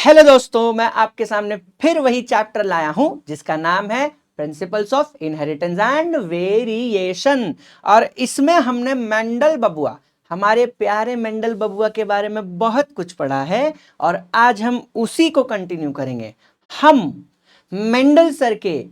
Hello दोस्तों, मैं आपके सामने फिर वही चैप्टर लाया हूं जिसका नाम है principles of inheritance and variation. और इसमें हमने मेंडल बबुआ, हमारे प्यारे मेंडल बबुआ के बारे में बहुत कुछ पढ़ा है और आज हम उसी को कंटिन्यू करेंगे। हम मेंडल सर के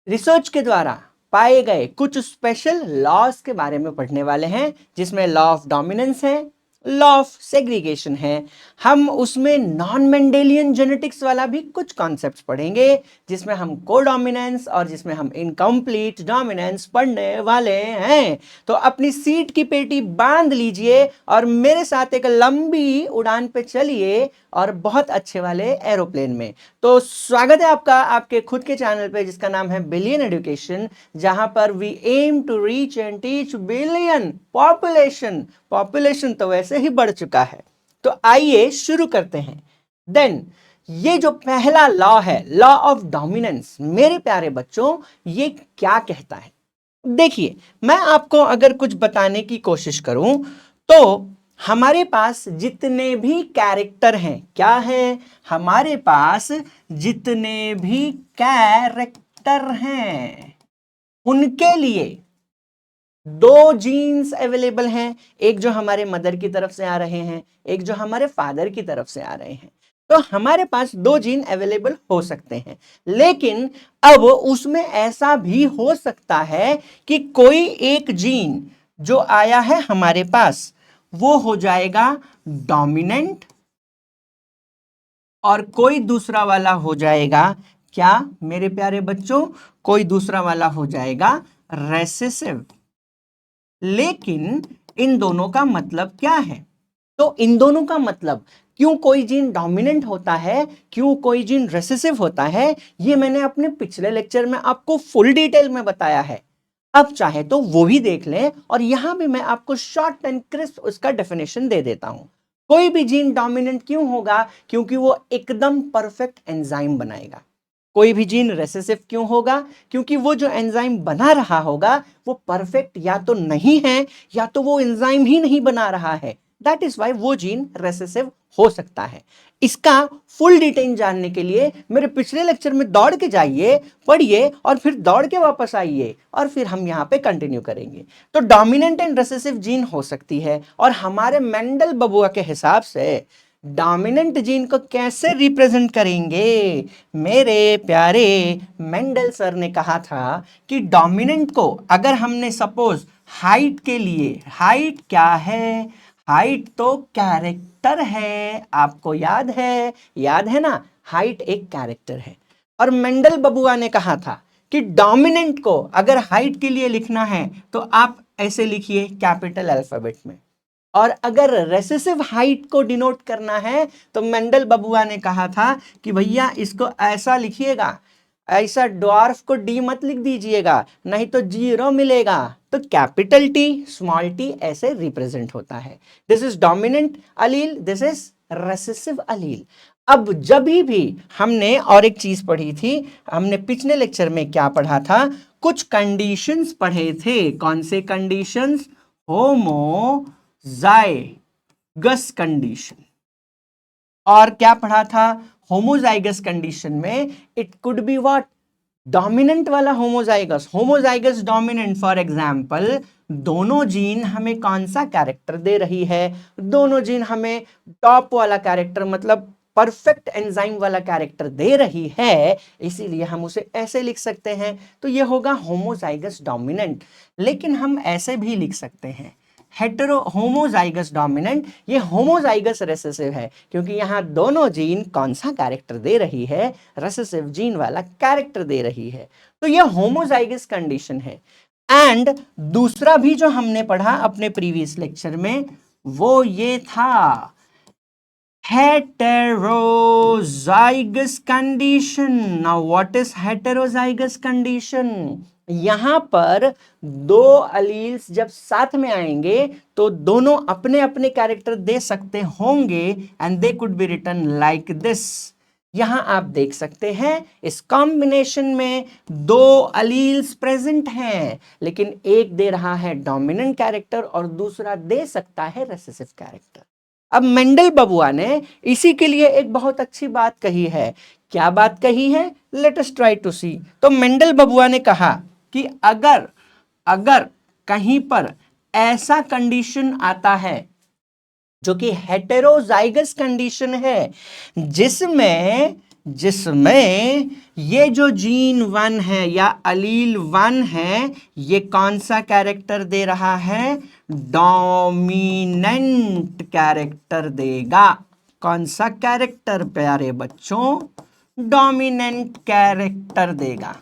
रिसर्च के द्वारा पाए गए कुछ स्पेशल लॉस के बारे में पढ़ने वाले हैं, जिसमें लॉ ऑफ डोमिनेंस है, लॉ ऑफ सेग्रीगेशन है। हम उसमें नॉन मेंडेलियन जेनेटिक्स वाला भी कुछ कॉन्सेप्ट्स पढ़ेंगे, जिसमें हम कोडोमिनेंस और जिसमें हम इनकम्प्लीट डोमिनेंस पढ़ने वाले हैं। तो अपनी सीट की पेटी बांध लीजिए और मेरे साथ एक लंबी उड़ान पे चलिए और बहुत अच्छे वाले एरोप्लेन में। तो स्वागत है आपका आपके खुद के चैनल पे जिसका नाम है बिलियन एजुकेशन, जहां पर we aim to reach and teach billion population तो वैसे ही बढ़ चुका है। तो आइए शुरू करते हैं। देन ये जो पहला लॉ है, लॉ ऑफ डोमिनेंस, मेरे प्यारे बच्चों, ये क्या कहता है? देखिए, मैं आपको अगर कुछ बताने की कोशिश करूं तो हमारे पास जितने भी कैरेक्टर हैं, क्या है? हमारे पास जितने भी कैरेक्टर हैं उनके लिए दो जीन्स अवेलेबल हैं। एक जो हमारे मदर की तरफ से आ रहे हैं, एक जो हमारे फादर की तरफ से आ रहे हैं। तो हमारे पास दो जीन अवेलेबल हो सकते हैं, लेकिन अब उसमें ऐसा भी हो सकता है कि कोई एक जीन जो आया है हमारे पास वो हो जाएगा डोमिनेंट और कोई दूसरा वाला हो जाएगा, क्या मेरे प्यारे बच्चों? कोई दूसरा वाला हो जाएगा रेसेसिव। लेकिन इन दोनों का मतलब क्या है? तो इन दोनों का मतलब, क्यों कोई जीन डोमिनेंट होता है, क्यों कोई जीन रेसेसिव होता है, ये मैंने अपने पिछले लेक्चर में आपको फुल डिटेल में बताया है। अब चाहे तो वो भी देख लें और यहां भी मैं आपको शॉर्ट एंड क्रिस्प उसका डेफिनेशन दे देता हूं। कोई भी जीन डोमिनेंट क्यों होगा? क्योंकि वो एकदम परफेक्ट एंजाइम बनाएगा। कोई भी जीन रेसेसिव क्यों होगा? क्योंकि वो जो एंजाइम बना रहा होगा वो परफेक्ट या तो नहीं है या तो वो एंजाइम ही नहीं बना रहा है। दैट इज वाई वो जीन रेसेसिव हो सकता है। इसका फुल डिटेल जानने के लिए मेरे पिछले लेक्चर में दौड़ के जाइए, पढ़िए और फिर दौड़ के वापस आइए और फिर हम यहां पे कंटिन्यू करेंगे। तो डोमिनेंट एंड रेसेसिव जीन हो सकती है और हमारे मेंडल बबुआ के हिसाब से डोमिनेंट जीन को कैसे रिप्रेजेंट करेंगे? मेरे प्यारे मेंडल सर ने कहा था कि डोमिनेंट को अगर हमने सपोज हाइट के लिए, हाइट क्या है? हाइट तो कैरेक्टर है, आपको याद है ना? हाइट एक कैरेक्टर है। और मेंडल बबुआ ने कहा था कि डोमिनेंट को अगर हाइट के लिए लिखना है तो आप ऐसे लिखिए कैपिटल अल्फाबेट में, और अगर रेसेसिव हाइट को डिनोट करना है तो मेंडल बबुआ ने कहा था कि भैया इसको ऐसा लिखिएगा, ऐसा ड्वार्फ को डी मत लिख दीजिएगा, नहीं तो जीरो मिलेगा। तो कैपिटल टी स्मॉल टी ऐसे रिप्रेजेंट होता है। This is dominant allele, this is recessive allele. अब जब भी हमने और एक चीज पढ़ी थी, हमने पिछले लेक्चर में क्या पढ़ा था? कुछ कंडीशंस पढ़े थे। कौन से कंडीशंस? Homozygous condition. और क्या पढ़ा था? होमोजाइगस कंडीशन में it could be what? Dominant वाला homozygous, homozygous dominant. For example, दोनों जीन हमें कौन सा कैरेक्टर दे रही है? दोनों जीन हमें टॉप वाला कैरेक्टर, मतलब परफेक्ट एंजाइम वाला कैरेक्टर दे रही है, इसीलिए हम उसे ऐसे लिख सकते हैं। तो ये होगा होमोजाइगस डोमिनेंट। लेकिन हम ऐसे भी लिख सकते हैं हेटेरो होमोजाइगस डोमिनेंट। ये होमोजाइगस रेसेसिव है क्योंकि यहां दोनों जीन कौन सा कैरेक्टर दे रही है? रेसेसिव जीन वाला कैरेक्टर दे रही है। तो ये होमोजाइगस कंडीशन है। एंड दूसरा भी जो हमने पढ़ा अपने प्रीवियस लेक्चर में वो ये था heterozygous condition. Now what is heterozygous condition? यहां पर दो अलील्स जब साथ में आएंगे तो दोनों अपने अपने कैरेक्टर दे सकते होंगे and they could be written like this. यहां आप देख सकते हैं इस कॉम्बिनेशन में दो अलील्स प्रेजेंट हैं, लेकिन एक दे रहा है डोमिनेंट कैरेक्टर और दूसरा दे सकता है रेसेसिव कैरेक्टर। अब मेंडल बबुआ ने इसी के लिए एक बहुत अच्छी बात कही है। क्या बात कही है? लेट अस ट्राई टू सी। तो मेंडल बबुआ ने कहा कि अगर अगर कहीं पर ऐसा कंडीशन आता है जो कि हेटेरोजाइगस कंडीशन है, जिसमें जिसमें ये जो जीन 1 है या अलील 1 है, ये कौन सा कैरेक्टर दे रहा है? डोमिनेंट कैरेक्टर देगा। कौन सा कैरेक्टर प्यारे बच्चों? डोमिनेंट कैरेक्टर देगा।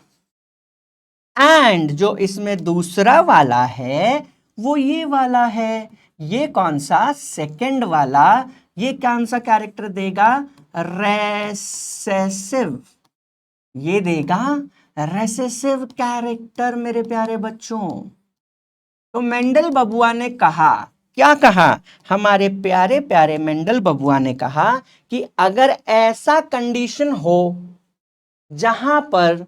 एंड जो इसमें दूसरा वाला है वो ये वाला है। ये कौन सा? सेकंड वाला। ये कौन सा कैरेक्टर देगा? रेसेसिव। ये देगा रेसेसिव कैरेक्टर मेरे प्यारे बच्चों। तो मेंडल बबुआ ने कहा, क्या कहा? हमारे प्यारे प्यारे मेंडल बबुआ ने कहा कि अगर ऐसा कंडीशन हो जहां पर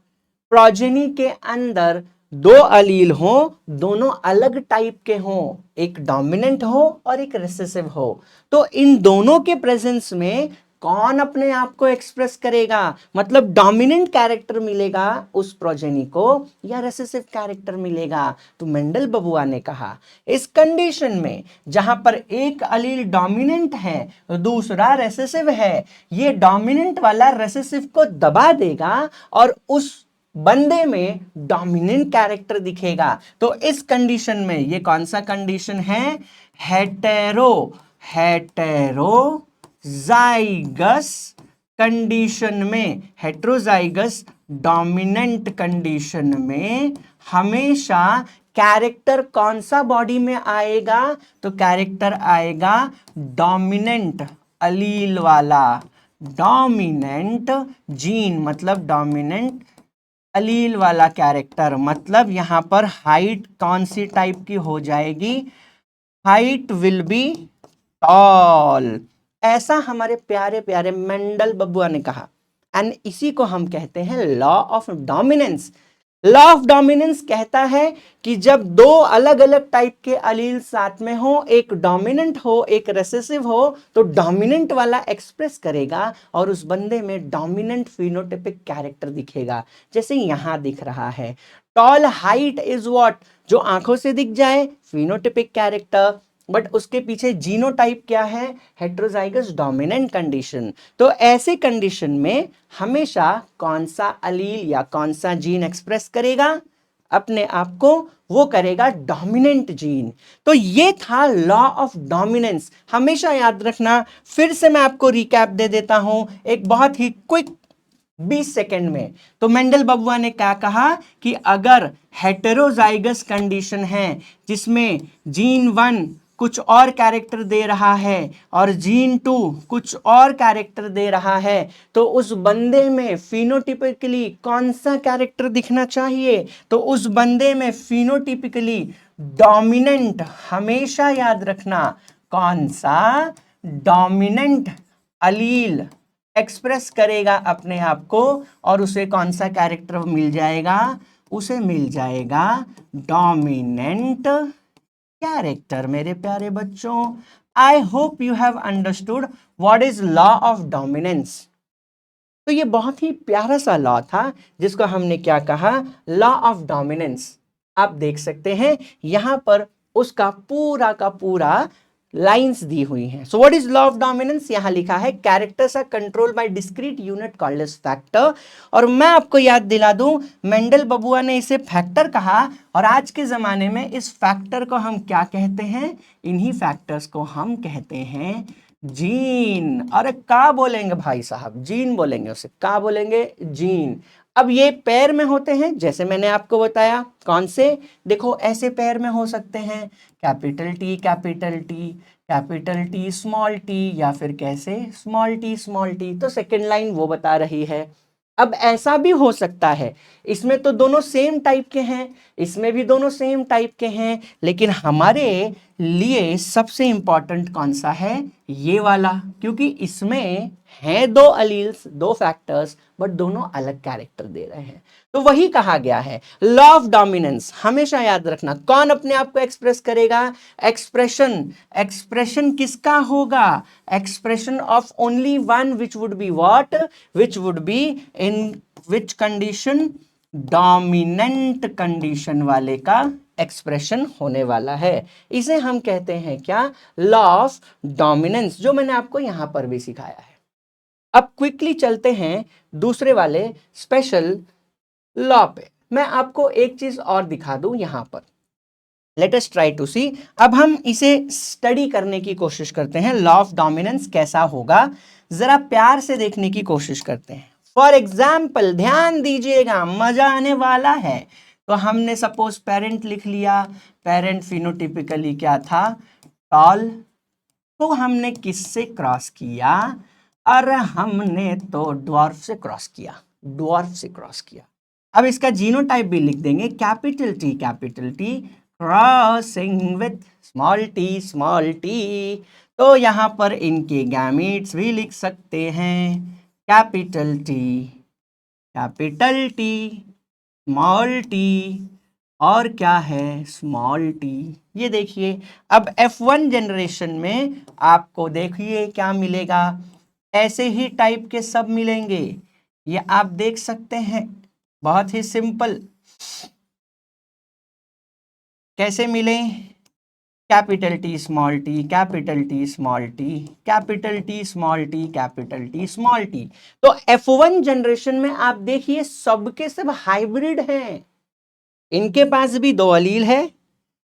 प्रोजेनी के अंदर दो अलील हो, दोनों अलग टाइप के हों, एक डोमिनेंट हो और एक रिसेसिव हो, तो इन दोनों के प्रेजेंस में कौन अपने आप को एक्सप्रेस करेगा? मतलब डोमिनेंट कैरेक्टर मिलेगा उस प्रोजेनी को या रिसेसिव कैरेक्टर मिलेगा? तो मेंडल बबुआ ने कहा इस कंडीशन में जहां पर एक अलील डोमिनेंट है, दूसरा रिसेसिव है, ये डोमिनेंट वाला रिसेसिव को दबा देगा और उस बंदे में डोमिनेंट कैरेक्टर दिखेगा। तो इस कंडीशन में ये कौन सा कंडीशन है? हेटेरोजाइगस कंडीशन में, हेटेरोजाइगस डोमिनेंट कंडीशन में हमेशा कैरेक्टर कौन सा बॉडी में आएगा? तो कैरेक्टर आएगा डोमिनेंट अलील वाला। डोमिनेंट जीन मतलब डोमिनेंट अलील वाला कैरेक्टर। मतलब यहां पर हाइट कौन सी टाइप की हो जाएगी? Height will be toll. ऐसा हमारे प्यारे प्यारे मेंडल बबुआ ने कहा। एंड इसी को हम कहते हैं law of dominance. Law of dominance कहता है कि जब दो अलग अलग टाइप के अलील साथ में हो, एक डोमिनेंट हो एक रेसेसिव हो, तो डोमिनेंट वाला एक्सप्रेस करेगा और उस बंदे में डोमिनेंट फिनोटाइपिक कैरेक्टर दिखेगा। जैसे यहां दिख रहा है, टॉल हाइट इज व्हाट? जो आंखों से दिख जाए फिनोटाइपिक कैरेक्टर, बट उसके पीछे जीनोटाइप क्या है? Heterozygous dominant condition. तो ऐसे कंडीशन में हमेशा कौन सा अलील या कौन सा जीन एक्सप्रेस करेगा अपने आप को? वो करेगा डोमिनेंट जीन। तो ये था लॉ ऑफ डोमिनेंस, हमेशा याद रखना। फिर से मैं आपको रिकैप दे देता हूं एक बहुत ही क्विक 20 सेकेंड में। तो मेंडल बबुआ ने क्या कहा कि अगर हेटेरोजाइगस कंडीशन है जिसमें जीन 1 कुछ और कैरेक्टर दे रहा है और जीन 2 कुछ और कैरेक्टर दे रहा है, तो उस बंदे में फिनोटिपिकली कौन सा कैरेक्टर दिखना चाहिए? तो उस बंदे में फिनोटिपिकली डोमिनेंट, हमेशा याद रखना कौन सा? डोमिनेंट अलील एक्सप्रेस करेगा अपने आप को और उसे कौन सा कैरेक्टर मिल जाएगा? उसे मिल जाएगा डोमिनेंट कैरेक्टर। मेरे प्यारे बच्चों, I hope you have understood what is law of dominance. तो ये बहुत ही प्यारा सा लॉ था जिसको हमने क्या कहा? Law of dominance. आप देख सकते हैं यहां पर उसका पूरा का पूरा लाइंस दी हुई हैं। So what is law of dominance? यहां लिखा है characters are controlled by discrete unit called as factor. और मैं आपको याद दिला दूं, मेंडल बबुआ ने इसे फैक्टर कहा और आज के जमाने में इस फैक्टर को हम क्या कहते हैं? इन्हीं फैक्टर्स को हम कहते हैं जीन। अरे का बोलेंगे भाई साहब? जीन बोलेंगे उसे। का बोलेंगे? जीन। अब ये पैर में होते हैं जैसे मैंने आपको बताया। कौन से? देखो ऐसे पैर में हो सकते हैं, capital T capital T, capital T small T, या फिर कैसे? Small T small T. तो सेकेंड लाइन वो बता रही है। अब ऐसा भी हो सकता है, इसमें तो दोनों सेम टाइप के हैं, इसमें भी दोनों सेम टाइप के हैं, लेकिन हमारे लिए सबसे इंपॉर्टेंट कौन सा है? ये वाला, क्योंकि इसमें है दो अलील्स, दो फैक्टर्स, बट दोनों अलग कैरेक्टर दे रहे हैं। तो वही कहा गया है लॉ ऑफ डोमिनेंस। हमेशा याद रखना, कौन अपने आप को एक्सप्रेस करेगा? एक्सप्रेशन किसका होगा? Expression of only one, which would be what? Which would be in which condition? Dominant condition वाले का एक्सप्रेशन होने वाला है। इसे हम कहते हैं क्या? लॉ ऑफ डोमिनेंस, जो मैंने आपको यहां पर भी सिखाया है। अब क्विकली चलते हैं दूसरे वाले स्पेशल लॉ पे। मैं आपको एक चीज और दिखा दूं यहां पर, लेट अस ट्राई टू सी। अब हम इसे स्टडी करने की कोशिश करते हैं, लॉ ऑफ डोमिनेंस कैसा होगा, जरा प्यार से देखने की कोशिश करते हैं। फॉर एग्जाम्पल, ध्यान दीजिएगा, मजा आने वाला है। तो हमने सपोज पेरेंट लिख लिया। पेरेंट फिनोटिपिकली क्या था? टॉल। तो हमने किससे क्रॉस किया? अरे हमने तो ड्वार्फ से क्रॉस किया, ड्वार्फ से क्रॉस किया। अब इसका जीनोटाइप भी लिख देंगे, capital T crossing with small T. तो यहां पर इनके गैमीट्स भी लिख सकते हैं, कैपिटल टी स्मॉल टी, और क्या है? Small T. ये देखिए, अब F1 जनरेशन में आपको देखिए क्या मिलेगा, ऐसे ही टाइप के सब मिलेंगे। ये आप देख सकते हैं, बहुत ही सिंपल। कैसे मिले? Capital T small T, capital T small T, capital T small T, capital T small T. तो F1 जनरेशन में आप देखिए सबके सब हाइब्रिड हैं। इनके पास भी दो अलील है,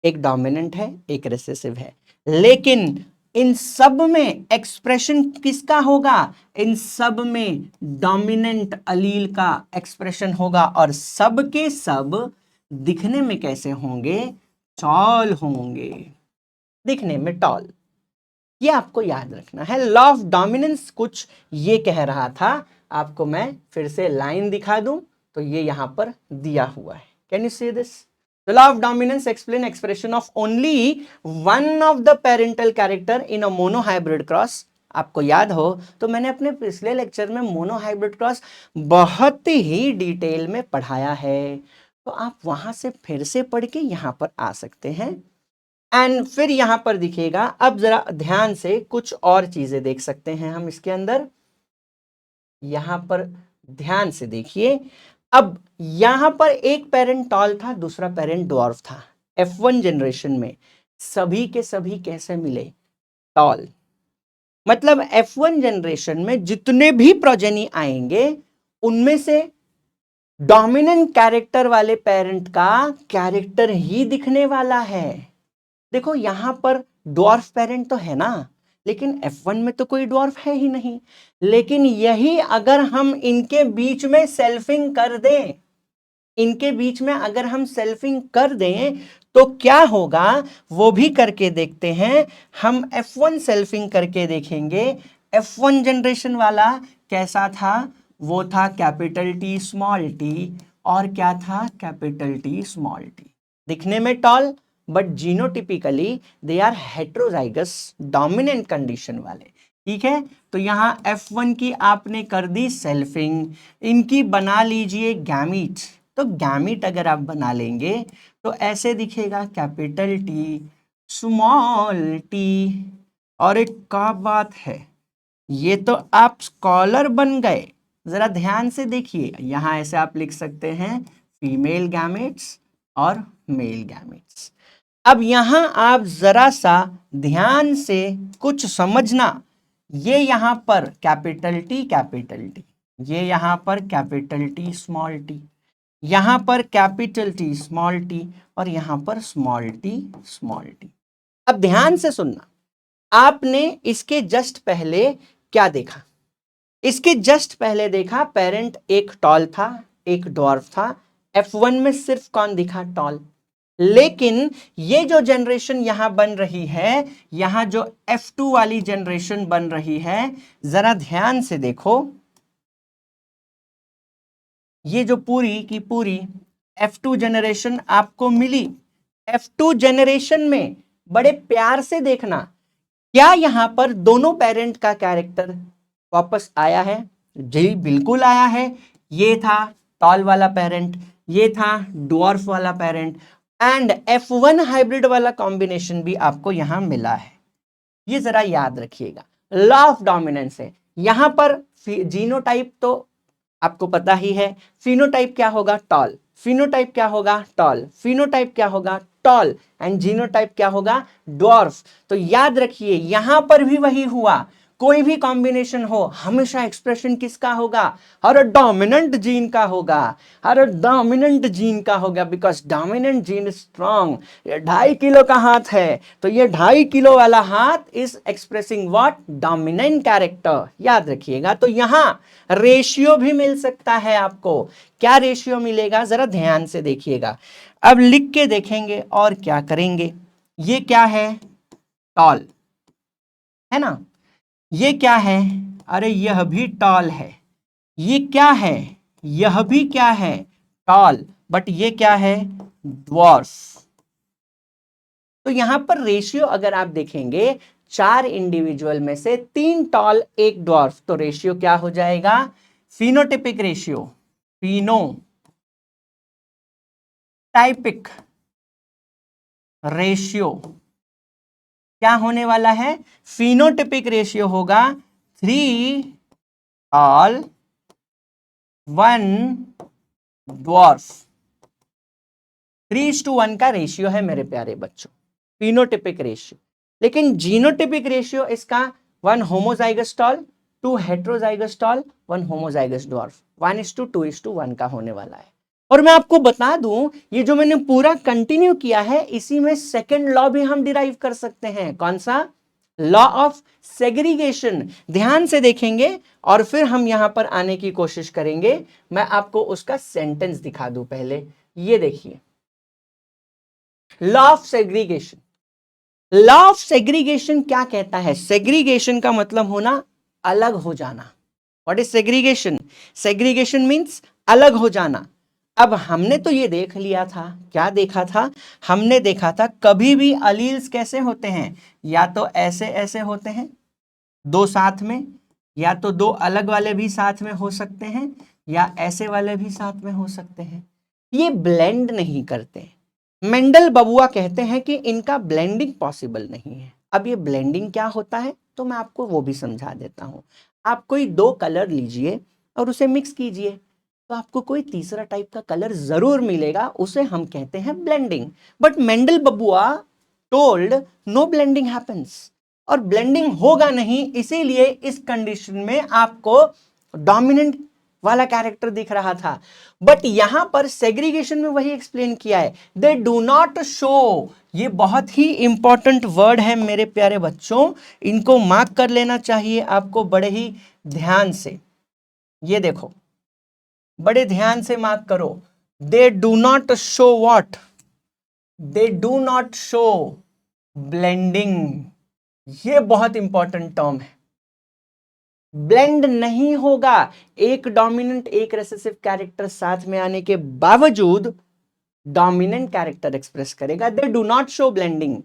एक डोमिनेंट है, एक रिसेसिव है, लेकिन इन सब में एक्सप्रेशन किसका होगा? इन सब में डोमिनेंट अलील का एक्सप्रेशन होगा, और सब के सब दिखने में कैसे होंगे? टॉल होंगे, दिखने में टॉल। ये आपको याद रखना है। लॉ ऑफ डोमिनेंस कुछ ये कह रहा था, आपको मैं फिर से लाइन दिखा दूं तो ये यहां पर दिया हुआ है। Can you see this? The law of dominance explain expression of only one of the parental character in a monohybrid cross। आपको याद हो तो मैंने अपने पिछले लेक्चर में मोनोहाइब्रिड क्रॉस बहुत ही डिटेल में पढ़ाया है, तो आप वहां से फिर से पढ़ के यहां पर आ सकते हैं। एंड फिर यहां पर दिखेगा, अब जरा ध्यान से कुछ और चीजें देख सकते हैं हम इसके अंदर। यहां पर ध्यान से देखिए, अब यहां पर एक पेरेंट टॉल था, दूसरा पेरेंट ड्वार्फ था। F1 जनरेशन में सभी के सभी कैसे मिले? टॉल। मतलब F1 जनरेशन में जितने भी प्रोजेनी आएंगे उनमें से डोमिनेंट कैरेक्टर वाले पेरेंट का कैरेक्टर ही दिखने वाला है। देखो यहां पर ड्वार्फ पेरेंट तो है ना, लेकिन F1 में तो कोई ड्वार्फ है ही नहीं। लेकिन यही अगर हम इनके बीच में सेल्फिंग कर दें, इनके बीच में अगर हम सेल्फिंग कर दें तो क्या होगा, वो भी करके देखते हैं। हम F1 सेल्फिंग करके देखेंगे। F1 जनरेशन वाला कैसा था? वो था कैपिटल टी स्मॉल टी, और क्या था? Capital T small T. दिखने में tall, but genotypically they are heterozygous dominant condition वाले। ठीक है, तो यहां F1 की आपने कर दी सेल्फिंग, इनकी बना लीजिए गैमीट। तो गैमीट अगर आप बना लेंगे तो ऐसे दिखेगा, कैपिटल टी स्मॉल टी। और एक का बात है, ये तो आप स्कॉलर बन गए। जरा ध्यान से देखिए, यहां ऐसे आप लिख सकते हैं फीमेल गैमेट्स और मेल गैमेट्स। अब यहां आप जरा सा ध्यान से कुछ समझना, ये यहां पर कैपिटल टी, ये यहां पर कैपिटल टी स्मॉल टी, यहां पर कैपिटल टी स्मॉल टी, और यहां पर स्मॉल टी। अब ध्यान से सुनना, आपने इसके जस्ट पहले क्या देखा? इसके जस्ट पहले देखा पेरेंट एक टॉल था, एक ड्वार्फ था। F1 में सिर्फ कौन दिखा? टॉल। लेकिन ये जो जनरेशन यहां बन रही है, यहां जो F2 वाली जनरेशन बन रही है, जरा ध्यान से देखो, ये जो पूरी की पूरी F2 जनरेशन आपको मिली, F2 जनरेशन में बड़े प्यार से देखना, क्या यहां पर दोनों पेरेंट का कैरेक्टर वापस आया है? जी बिल्कुल आया है। ये था टॉल वाला पेरेंट, ये था ड्वार्फ वाला पेरेंट, एंड F1 हाइब्रिड वाला कॉम्बिनेशन भी आपको यहां मिला है। ये जरा याद रखिएगा, लॉ ऑफ डोमिनेंस है। यहां पर जीनोटाइप तो आपको पता ही है, फिनोटाइप क्या होगा? टॉल। फिनोटाइप क्या होगा? टॉल। फिनोटाइप क्या होगा? टॉल। एंड जीनोटाइप क्या होगा? ड्वार्फ। तो याद रखिए यहां पर भी वही हुआ, कोई भी कॉम्बिनेशन हो हमेशा एक्सप्रेशन किसका होगा? हर डोमिनेंट जीन का होगा, हर डोमिनेंट जीन का होगा, बिकॉज डोमिनेंट जीन स्ट्रॉन्ग। ये 2.5 किलो का हाथ है, तो ये 2.5 किलो वाला हाथ is expressing what? Dominant character. याद रखिएगा। तो यहां रेशियो भी मिल सकता है आपको। क्या रेशियो मिलेगा? जरा ध्यान से देखिएगा। अब लिख के देखेंगे और क्या करेंगे। ये क्या है? टॉल है ना। ये क्या है? अरे यह भी टॉल है। ये क्या है? यह भी क्या है? टॉल। बट ये क्या है? ड्वार्फ। तो यहां पर रेशियो अगर आप देखेंगे, 4 इंडिविजुअल में से 3 टॉल 1 ड्वार्फ, तो रेशियो क्या हो जाएगा? Phenotypic ratio. फिनोटाइपिक रेशियो क्या होने वाला है? फिनोटिपिक रेशियो होगा 3 टॉल 1 ड्वार्फ। 3:1 का रेशियो है मेरे प्यारे बच्चों, फिनोटिपिक रेशियो। लेकिन जीनोटिपिक रेशियो इसका 1 homozygous tall 2 heterozygous tall 1 homozygous dwarf, 1:2:1 का होने वाला है। और मैं आपको बता दूं, ये जो मैंने पूरा कंटिन्यू किया है, इसी में सेकंड लॉ भी हम डिराइव कर सकते हैं। कौन सा? Law of segregation. ध्यान से देखेंगे और फिर हम यहां पर आने की कोशिश करेंगे। मैं आपको उसका सेंटेंस दिखा दूं पहले। ये देखिए, law of segregation. Law of segregation क्या कहता है? सेग्रीगेशन का मतलब होना अलग हो जाना। What is segregation? Segregation means अलग हो जाना। अब हमने तो ये देख लिया था, क्या देखा था? हमने देखा था कभी भी अलील्स कैसे होते हैं, या तो ऐसे ऐसे होते हैं दो साथ में, या तो दो अलग वाले भी साथ में हो सकते हैं, या ऐसे वाले भी साथ में हो सकते हैं। ये ब्लेंड नहीं करते। मेंडल बबुआ कहते हैं कि इनका ब्लेंडिंग पॉसिबल नहीं है। अब ये ब्लेंडिंग क्या होता है, तो मैं आपको वो भी समझा देता हूं। आप कोई 2 कलर लीजिए और उसे मिक्स कीजिए, तो आपको कोई तीसरा टाइप का कलर जरूर मिलेगा, उसे हम कहते हैं ब्लेंडिंग। बट मेंडल बबुआ टोल्ड नो ब्लेंडिंग हैपेंस, और ब्लेंडिंग होगा नहीं, इसीलिए इस कंडीशन में आपको डोमिनेंट वाला कैरेक्टर दिख रहा था। बट यहां पर सेग्रीगेशन में वही एक्सप्लेन किया है, दे डू नॉट शो। ये बहुत ही इंपॉर्टेंट वर्ड है मेरे प्यारे बच्चों, इनको मार्क कर लेना चाहिए आपको बड़े ही ध्यान से। ये देखो, बड़े ध्यान से मार्क करो। They do not show what? They do not show blending. ये बहुत इंपॉर्टेंट टर्म है। ब्लेंड नहीं होगा। एक डोमिनेंट एक रेसेसिव कैरेक्टर साथ में आने के बावजूद डोमिनेंट कैरेक्टर एक्सप्रेस करेगा। They do not show blending.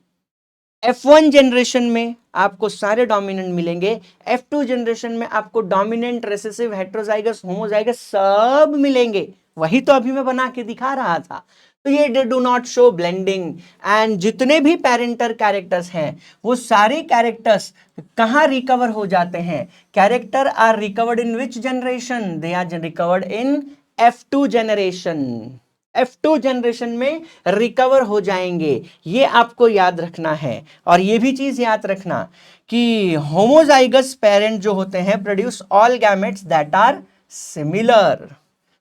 F1 generation में आपको सारे डोमिनेंट मिलेंगे, F2 जनरेशन में आपको डोमिनेंट रेसेसिव हेट्रोजाइगस होमोजाइगस सब मिलेंगे। वही तो अभी मैं बना के दिखा रहा था। तो ये they do not show blending. And जितने भी पेरेंटर कैरेक्टर्स हैं, वो सारे कैरेक्टर्स कहां रिकवर हो जाते हैं? Character are recovered in which generation? They are recovered in F2 generation. F2 generation में रिकवर हो जाएंगे, ये आपको याद रखना है। और ये भी चीज याद रखना कि होमोजाइगस पेरेंट जो होते हैं produce all gametes that are similar,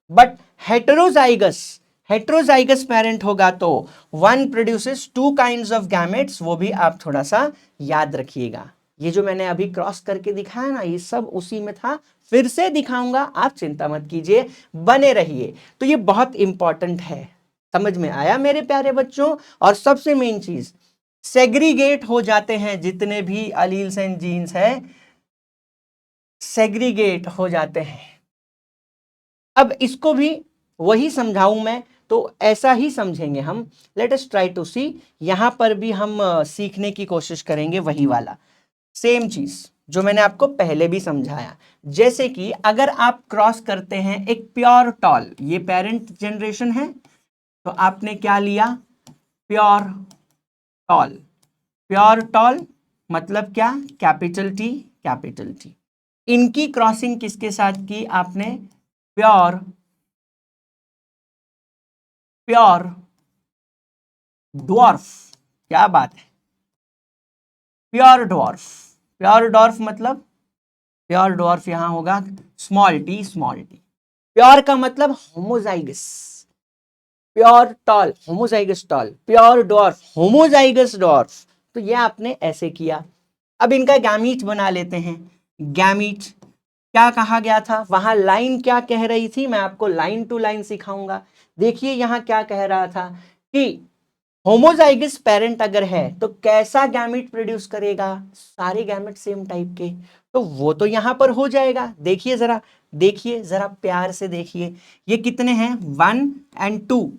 but heterozygous heterozygous parent होगा तो one produces 2 kinds of gametes. वो भी आप थोड़ा सा याद रखिएगा। ये जो मैंने अभी क्रॉस करके दिखाया ना, ये सब उसी में था, फिर से दिखाऊंगा, आप चिंता मत कीजिए, बने रहिए। तो ये बहुत इंपॉर्टेंट है। समझ में आया मेरे प्यारे बच्चों? और सबसे मेन चीज, सेग्रीगेट हो जाते हैं जितने भी अलील्स एंड जीन्स हैं, सेग्रीगेट हो जाते हैं। अब इसको भी वही समझाऊं मैं, तो ऐसा ही समझेंगे हम। लेट अस ट्राई टू सी, यहां पर भी हम सीखने की कोशिश करेंगे वही वाला सेम चीज जो मैंने आपको पहले भी समझाया। जैसे कि अगर आप क्रॉस करते हैं एक प्योर टॉल, ये पेरेंट जनरेशन है, तो आपने क्या लिया, प्योर टॉल। प्योर टॉल मतलब क्या, कैपिटल टी कैपिटल टी। इनकी क्रॉसिंग किसके साथ की आपने, प्योर प्योर ड्वार्फ। क्या बात है, प्योर ड्वार्फ। प्योर ड्वार्फ मतलब, प्योर ड्वार्फ यहां होगा small T small T. Pure का मतलब homozygous, pure tall homozygous tall, pure dwarf homozygous dwarf. तो ये आपने ऐसे किया। अब इनका गैमीट बना लेते हैं। गैमीट क्या कहा गया था, वहां लाइन क्या कह रही थी, मैं आपको लाइन टू लाइन सिखाऊंगा। देखिए यहां क्या कह रहा था कि होमोजाइगस पेरेंट अगर है तो कैसा गैमेट प्रोड्यूस करेगा, सारे गैमेट सेम टाइप के। तो वो तो यहां पर हो जाएगा। देखिए जरा, देखिए जरा प्यार से देखिए, ये कितने हैं, 1 और 2,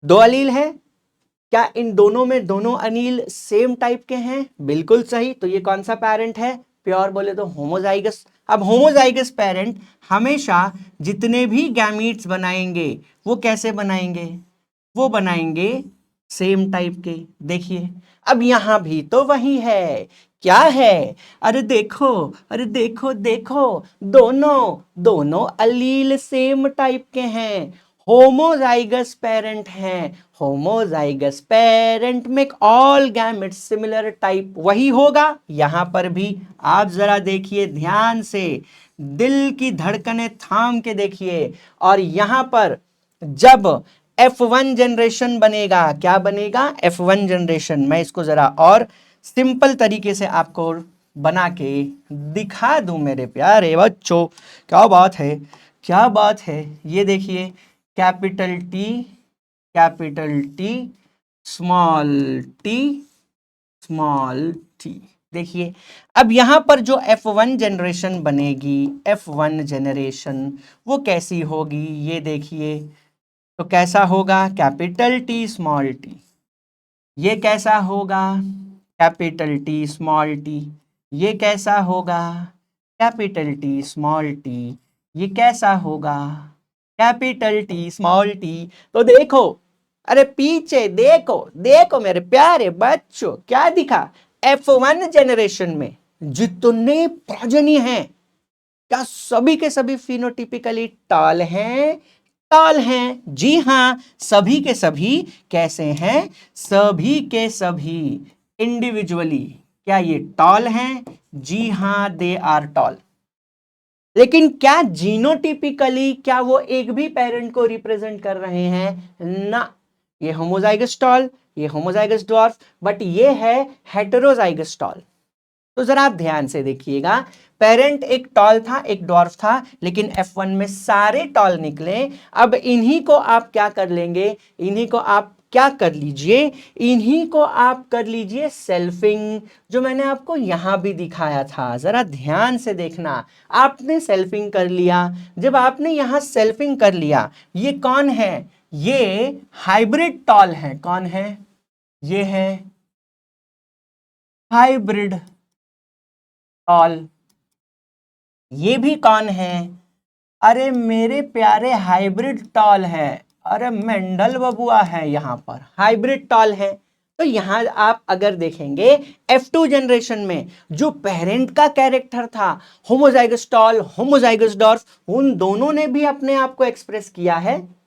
दो अलील है। क्या इन दोनों में दोनों अनील सेम टाइप के हैं, बिल्कुल सही। तो ये कौन सा पेरेंट है, प्योर बोले तो होमोजाइगस। अब होमोजाइगस पेरेंट हमेशा जितने भी गैमीट्स बनाएंगे वो कैसे बनाएंगे, वो बनाएंगे सेम टाइप के। देखिए अब यहां भी तो वही है, क्या है, अरे देखो, अरे देखो देखो, दोनों दोनों अलील सेम टाइप के हैं, होमोजाइगस पेरेंट हैं। Homozygous parent make all gametes similar type, वही होगा यहां पर भी। आप जरा देखिए ध्यान से, दिल की धड़कनें थाम के देखिए। और यहां पर जब F1 जनरेशन बनेगा, क्या बनेगा, F1 जनरेशन। मैं इसको जरा और सिंपल तरीके से आपको बना के दिखा दूं मेरे प्यारे बच्चों। क्या बात है, क्या बात है। ये देखिए, कैपिटल टी स्मॉल टी। देखिए अब यहां पर जो F1 जनरेशन बनेगी, F1 जनरेशन वो कैसी होगी, ये देखिए। तो कैसा होगा, कैपिटल टी स्मॉल टी। ये कैसा होगा, कैपिटल टी स्मॉल टी। ये कैसा होगा, कैपिटल टी स्मॉल टी। ये कैसा होगा, कैपिटल टी स्मॉल टी। तो देखो, अरे पीछे देखो, देखो मेरे प्यारे बच्चों, क्या दिखा, F1 जनरेशन में जितने प्रोजनी हैं, क्या सभी के सभी फिनोटिपिकली टॉल हैं, टॉल हैं। जी हां, सभी के सभी कैसे हैं, सभी के सभी इंडिविजुअली क्या ये टॉल हैं, जी हां दे आर टॉल। लेकिन क्या जीनोटिपिकली क्या वो एक भी पेरेंट को रिप्रेजेंट कर रहे हैं, ना। ये होमोजाइगस टॉल, ये होमोजाइगस ड्वार्फ, बट ये है हेटेरोजाइगस टॉल। तो जरा आप ध्यान से देखिएगा, पेरेंट एक टॉल था एक डॉर्फ था, लेकिन F1 में सारे टॉल निकले। अब इन्हीं को आप क्या कर लेंगे, इन्हीं को आप क्या कर लीजिए, इन्हीं को आप कर लीजिए सेल्फिंग, जो मैंने आपको यहां भी दिखाया था। जरा ध्यान से देखना, आपने सेल्फिंग कर लिया। जब आपने यहां सेल्फिंग कर लिया, ये कौन है, ये हाइब्रिड टॉल है। कौन है, ये है हाइब्रिड टॉल। ये भी कौन है, अरे मेरे प्यारे हाइब्रिड टॉल है। अरे मेंडल बबुआ है, यहां पर हाइब्रिड टॉल है। तो यहां आप अगर देखेंगे F2 जनरेशन में जो पेरेंट का कैरेक्टर था, होमोजाइगस टॉल होमोजाइगस डॉर्फ, उन दोनों ने भी अपने आप को एक्सप्रेस किया है।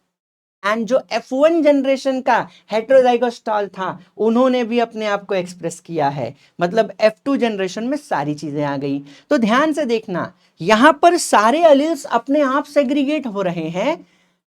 एंड जो F1 जनरेशन का हेटेरोजाइगस टॉल था, उन्होंने भी अपने आप को एक्सप्रेस किया है। मतलब F2 जनरेशन में सारी चीजें आ गई। तो ध्यान से देखना, यहां पर सारे अलील्स अपने आप सेग्रीगेट हो रहे हैं।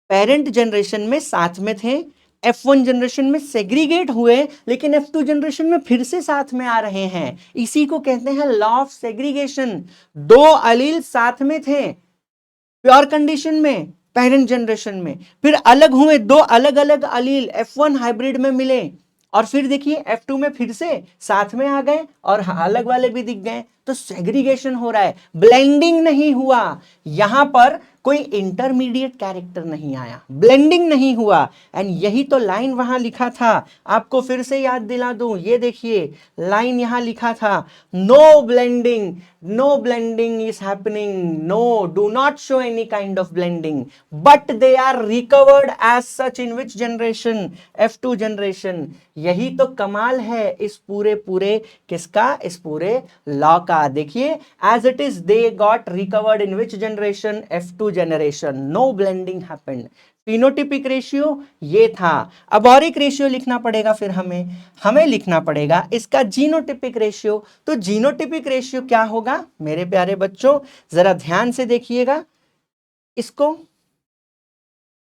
पेरेंट जनरेशन में साथ में थे, F1 जनरेशन में सेग्रीगेट हुए, लेकिन F2 जनरेशन में फिर से साथ में आ रहे हैं। इसी को कहते हैं लॉ ऑफ सेग्रीगेशन। दो अलील साथ में थे प्योर कंडीशन में पेरेंट जनरेशन में, फिर अलग हुए, दो अलग अलग अलील F1 हाइब्रिड में मिले, और फिर देखिए F2 में फिर से साथ में आ गए और अलग वाले भी दिख गए। तो सेग्रीगेशन हो रहा है, ब्लेंडिंग नहीं हुआ। यहां पर कोई इंटरमीडिएट कैरेक्टर नहीं आया, ब्लेंडिंग नहीं हुआ। एंड यही तो लाइन वहां लिखा था, आपको फिर से याद दिला दूं, ये देखिए लाइन यहां लिखा था, no blending, no blending is happening, no, do not show any kind of blending, but they are recovered as such in which generation, F2 generation. यही तो कमाल है इस पूरे किसका, इस पूरे लॉ का। देखिए, as it is they got recovered in which generation, F2 generation, no blending happened. Phenotypic ratio ये था। अब और एक रेशियो लिखना पड़ेगा, फिर हमें लिखना पड़ेगा इसका जीनोटिपिक रेशियो। तो जीनोटिपिक रेशियो क्या होगा मेरे प्यारे बच्चों, जरा ध्यान से देखिएगा इसको,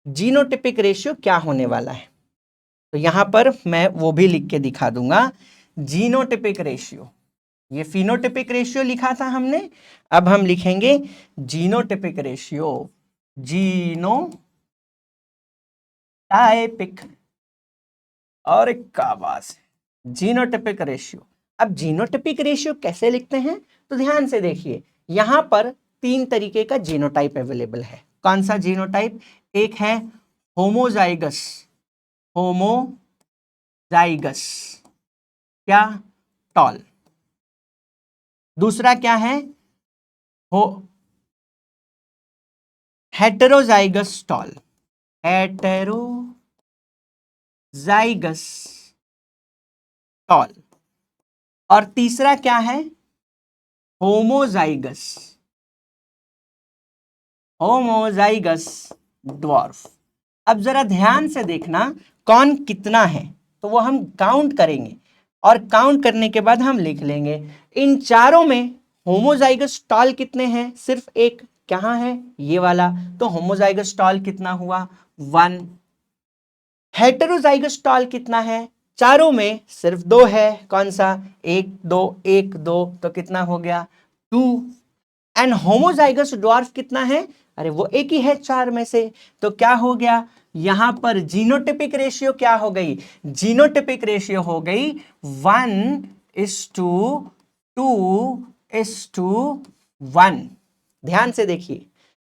जीनोटिपिक रेशियो क्या होने वाला है। तो यहां पर मैं वो भी लिख के दिखा दूंगा, जीनोटिपिक रेशियो। ये फिनोटिपिक रेशियो लिखा था हमने, अब हम लिखेंगे जीनोटिपिक रेशियो, जीनोटाइपिक, और एक का आवाज, जीनोटिपिक रेशियो। अब जीनोटिपिक रेशियो कैसे लिखते हैं, तो ध्यान से देखिए, यहां पर 3 तरीके का जीनोटाइप अवेलेबल है। कौन सा जीनोटाइप, एक है होमोजाइगस, होमोजाइगस क्या, टॉल। दूसरा क्या है, हो हेटेरोजाइगस टॉल, हेटेरोजाइगस टॉल। और तीसरा क्या है, होमोजाइगस, होमोजाइगस ड्वार्फ। अब जरा ध्यान से देखना कौन कितना है, तो वो हम काउंट करेंगे, और काउंट करने के बाद हम लिख लेंगे। इन चारों में होमोजाइगस टॉल कितने हैं, सिर्फ एक, कहां है, ये वाला, तो होमोजाइगस टॉल कितना हुआ, 1। हेटेरोजाइगस टॉल कितना है, चारों में सिर्फ 2 है, कौन सा, 1 2 1 2, तो कितना हो गया, 2। एंड होमोजाइगस ड्वार्फ कितना है, अरे वो एक ही है 4 में से, तो क्या हो गया, यहां पर जीनोटिपिक रेशियो क्या हो गई, जीनोटिपिक रेशियो हो गई 1:2:1। ध्यान से देखिए,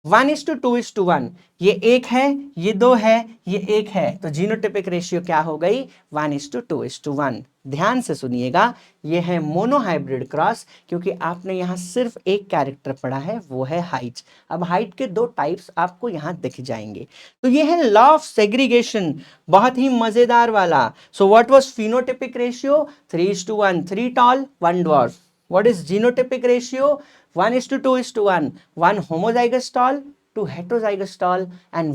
1:2:1, ये 1 है, ये 2 है, ये 1 है, तो जीनोटिपिक रेशियो क्या हो गई, 1:2:1। ध्यान से सुनिएगा, ये है मोनोहाइब्रिड क्रॉस, क्योंकि आपने यहां सिर्फ एक कैरेक्टर पढ़ा है, वो है हाइट। अब हाइट के 2 टाइप्स आपको यहां दिख जाएंगे। तो ये है लॉ ऑफ सेग्रीगेशन, बहुत ही मजेदार वाला। So what was phenotypic ratio, 3:1, 3 tall 1 dwarf. What is genotypic ratio, 1:2:1, 1 homozygous tall, 2 heterozygous tall, and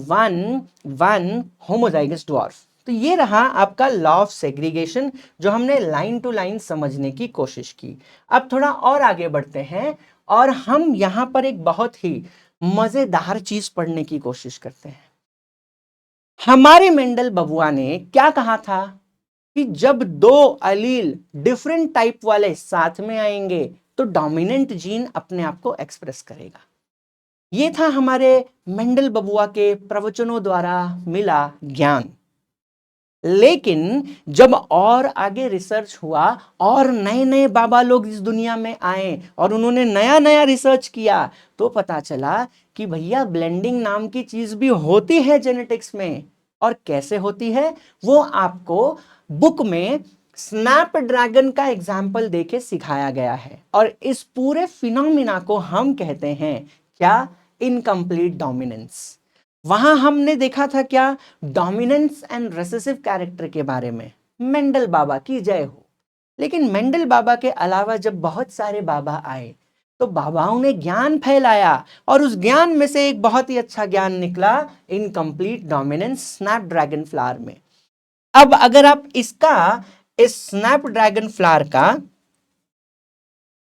1 homozygous dwarf। तो ये रहा आपका लॉ ऑफ सेग्रीगेशन, जो हमने लाइन टू लाइन समझने की कोशिश की। अब थोड़ा और आगे बढ़ते हैं, और हम यहां पर एक बहुत ही मजेदार चीज पढ़ने की कोशिश करते हैं। हमारे मेंडल बबुआ ने क्या कहा था कि जब 2 अलील डिफरेंट टाइप वाले साथ में आएंगे तो डोमिनेंट जीन अपने आप को एक्सप्रेस करेगा। ये था हमारे मेंडल बबुआ के प्रवचनों द्वारा मिला ज्ञान। लेकिन जब और आगे रिसर्च हुआ और नए नए बाबा लोग इस दुनिया में आए और उन्होंने नया नया रिसर्च किया, तो पता चला कि भैया ब्लेंडिंग नाम की चीज भी होती है जेनेटिक्स में। और कैसे होती है वो आपको बुक में स्नैपड्रैगन का एग्जाम्पल देके सिखाया गया है। और इस पूरे फिनोमिना को हम कहते हैं क्या, इनकम्प्लीट डोमिनेंस। वहां हमने देखा था क्या, डोमिनेंस एंड रेसेसिव कैरेक्टर के बारे में। मेंडल बाबा की जय हो। लेकिन मेंडल बाबा के अलावा जब बहुत सारे बाबा आए तो बाबाओं ने ज्ञान फैलाया, और उस ज्ञान में से एक बहुत ही अच्छा ज्ञान निकला, इनकम्प्लीट डोमिनेंस स्नैपड्रैगन फ्लावर में। अब अगर आप इसका, इस स्नैपड्रैगन फ्लावर का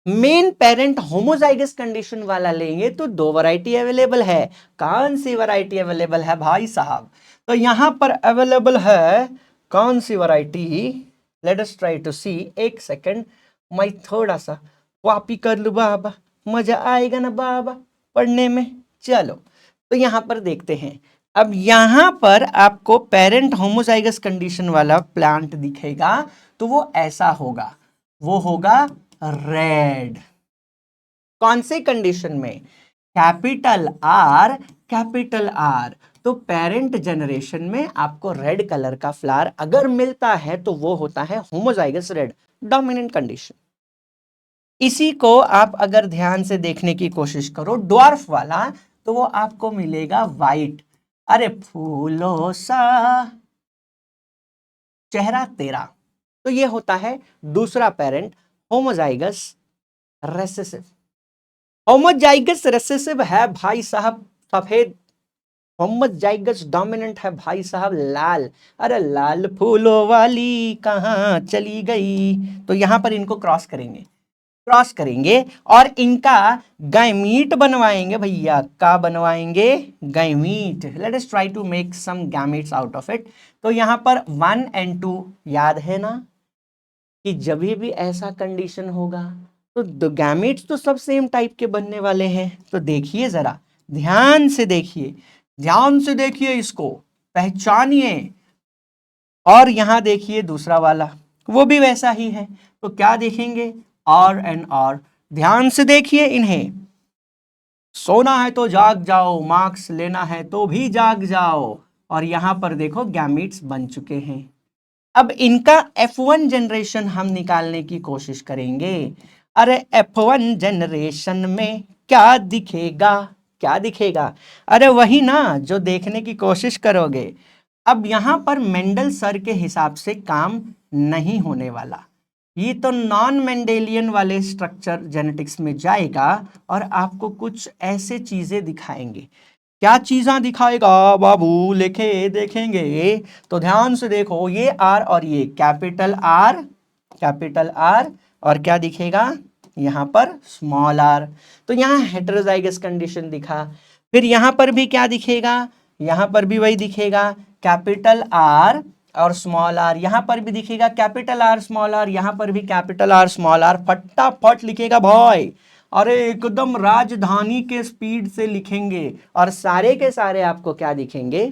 मेन पेरेंट होमोजाइगस कंडीशन वाला लेंगे तो 2 वैरायटी अवेलेबल है। कौन सी वैरायटी अवेलेबल है भाई साहब, तो यहां पर अवेलेबल है कौन सी variety, let us try to see. एक सेकंड, मैं थोड़ा सा कॉपी कर लूं बाबा, मजा आएगा ना बाबा पढ़ने में। चलो, तो यहां पर देखते हैं। अब यहां पर आपको पेरेंट होमोजाइगस कंडीशन वाला प्लांट दिखेगा, तो वो ऐसा होगा, वो होगा रेड। कौन से कंडीशन में? Capital R. तो पेरेंट जनरेशन में आपको रेड कलर का फ्लावर अगर मिलता है तो वो होता है होमोजाइगस रेड, डोमिनेंट कंडीशन। इसी को आप अगर ध्यान से देखने की कोशिश करो ड्वार्फ वाला, तो वो आपको मिलेगा वाइट। अरे फूलों सा चेहरा तेरा। तो ये होता है दूसरा parent, homozygous recessive. Homozygous recessive है भाई साहब सफेद, होमोजाइगस डोमिनेंट है भाई साहब लाल। अरे लाल फूलों वाली कहां चली गई। तो यहां पर इनको क्रॉस करेंगे और इनका गैमीट बनवाएंगे भैया। का बनवाएंगे? Gamete. Let us try to make some gametes out of it. तो यहां पर 1 and 2 याद है ना कि जब भी ऐसा कंडीशन होगा तो गैमीट्स तो सब सेम टाइप के बनने वाले हैं। तो देखिए जरा ध्यान से देखिए इसको पहचानिए। और यहां देखिए दूसरा वाला वो भी वैसा ही है। तो क्या देखेंगे? R and R. ध्यान से देखिए इन्हें। सोना है तो जाग जाओ, मार्क्स लेना है तो भी जाग जाओ। और यहां पर देखो गैमीट्स बन चुके हैं। अब इनका F1 जनरेशन हम निकालने की कोशिश करेंगे। अरे F1 जनरेशन में क्या दिखेगा? क्या दिखेगा? अरे वही ना जो देखने की कोशिश करोगे। अब यहां पर मेंडल सर के हिसाब से काम नहीं होने वाला। ये तो नॉन मेंडेलियन वाले स्ट्रक्चर जेनेटिक्स में जाएगा और आपको कुछ ऐसे चीजें दिखाएंगे। क्या चीज़ें दिखाएगा बाबू? लिखे देखेंगे तो ध्यान से देखो। ये आर और ये कैपिटल आर और क्या दिखेगा यहां पर? Small R. तो यहां हेटेरोजाइगस कंडीशन दिखा। फिर यहां पर भी क्या दिखेगा? यहां पर भी वही दिखेगा, कैपिटल आर और स्मॉल आर। यहां पर भी दिखेगा कैपिटल आर स्मॉल आर, यहां पर भी कैपिटल आर स्मॉल आर। फटाफट लिखेगा भाई। अरे एकदम राजधानी के स्पीड से लिखेंगे और सारे के सारे आपको क्या दिखेंगे?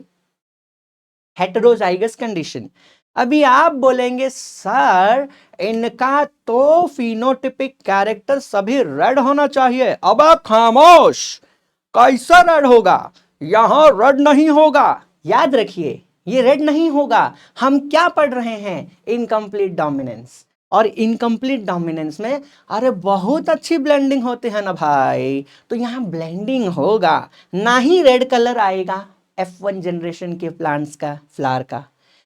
Heterozygous condition. अभी आप बोलेंगे सर इनका तो फिनोटिपिक कैरेक्टर सभी रेड होना चाहिए। अब खामोश, कैसा रेड होगा? यहां रेड नहीं होगा। याद रखिए ये रेड नहीं होगा। हम क्या पढ़ रहे हैं? Incomplete dominance. और इनकम्प्लीट डोमिनेंस में अरे बहुत अच्छी ब्लेंडिंग होते हैं ना भाई। तो यहां ब्लेंडिंग होगा, ना ही रेड कलर आएगा F1 जनरेशन के प्लांट्स का, फ्लावर का,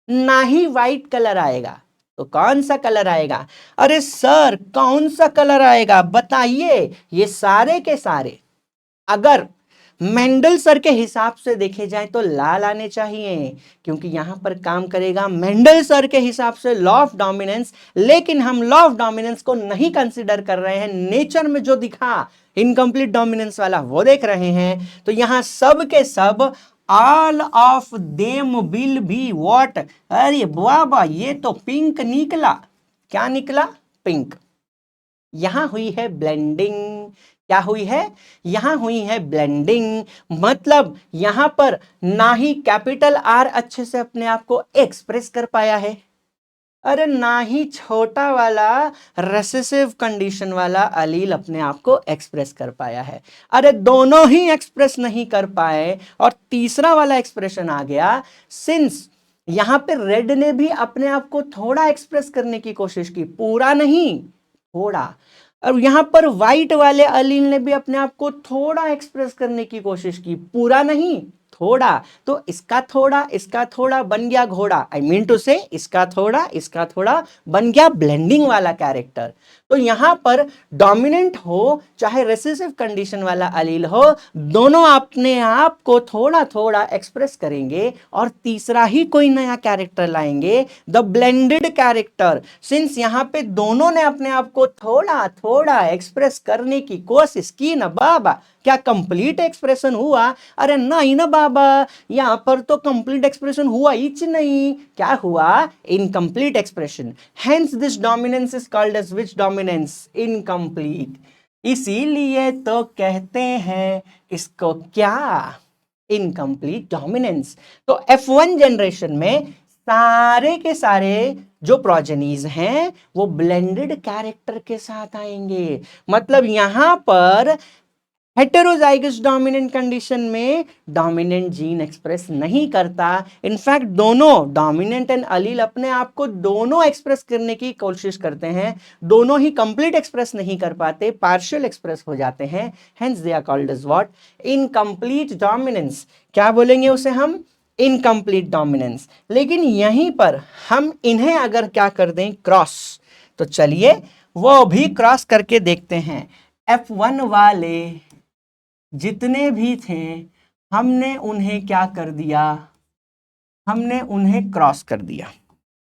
ना ही वाइट कलर आएगा। तो कौन सा कलर आएगा? अरे सर कौन सा कलर आएगा बताइए? ये सारे के सारे अगर मेंडल सर के हिसाब से देखे जाए तो लाल आने चाहिए, क्योंकि यहां पर काम करेगा मेंडल सर के हिसाब से लॉ ऑफ डोमिनेंस। लेकिन हम लॉ ऑफ डोमिनेंस को नहीं कंसीडर कर रहे हैं, नेचर में जो दिखा इनकम्प्लीट डोमिनेंस वाला वो देख रहे हैं। तो यहां सब के सब all of them will be what? अरे बाबा ये तो पिंक निकला। क्या निकला? पिंक। यहां हुई है ब्लेंडिंग। क्या हुई है? यहां हुई है ब्लेंडिंग। मतलब यहां पर ना ही कैपिटल आर अच्छे से अपने आप को एक्सप्रेस कर पाया है, अरे ना ही छोटा वाला रेसेसिव कंडीशन वाला अलील अपने आप को एक्सप्रेस कर पाया है। अरे दोनों ही एक्सप्रेस नहीं कर पाए और तीसरा वाला एक्सप्रेशन आ गया। सिंस यहां पे रेड ने भी अपने आप को थोड़ा एक्सप्रेस करने की कोशिश की, पूरा नहीं थोड़ा। और यहां पर व्हाइट वाले अलील ने भी अपने आप को थोड़ा एक्सप्रेस करने की कोशिश की, पूरा नहीं थोड़ा। तो इसका थोड़ा बन गया घोड़ा। आई मीन टू से इसका थोड़ा बन गया ब्लेंडिंग वाला कैरेक्टर। तो यहां पर डोमिनेंट हो चाहे रेसेसिव कंडीशन वाला अलील हो, दोनों अपने आप को थोड़ा थोड़ा एक्सप्रेस करेंगे और तीसरा ही कोई नया कैरेक्टर लाएंगे, द ब्लेंडेड कैरेक्टर। सिंस यहां पे दोनों ने अपने आप को थोड़ा थोड़ा एक्सप्रेस करने की कोशिश की ना बाबा, क्या कंप्लीट एक्सप्रेशन हुआ? अरे नहीं ना बाबा, यहां पर तो कंप्लीट एक्सप्रेशन हुआ ही नहीं। क्या हुआ? Incomplete expression. Hence this dominance is called as which dominance? Incomplete. इसीलिए तो कहते हैं इसको क्या? Incomplete dominance. तो F1 जनरेशन में सारे के सारे जो प्रोजेनीज हैं वो ब्लेंडेड कैरेक्टर के साथ आएंगे। मतलब यहां पर हेटेरोजाइगस डोमिनेंट कंडीशन में डोमिनेंट जीन एक्सप्रेस नहीं करता। इनफैक्ट दोनों डोमिनेंट एंड अलील अपने आप को दोनों एक्सप्रेस करने की कोशिश करते हैं, दोनों ही कंप्लीट एक्सप्रेस नहीं कर पाते, पार्शियल एक्सप्रेस हो जाते हैं। Hence they are called as what, incomplete dominance. क्या बोलेंगे उसे हम, इनकम्प्लीट डोमिनेंस। लेकिन यहीं पर हम इन्हें अगर क्या कर दें, क्रॉस, तो चलिए वो भी क्रॉस करके देखते हैं। F1 वाले जितने भी थे हमने उन्हें क्या कर दिया, हमने उन्हें क्रॉस कर दिया।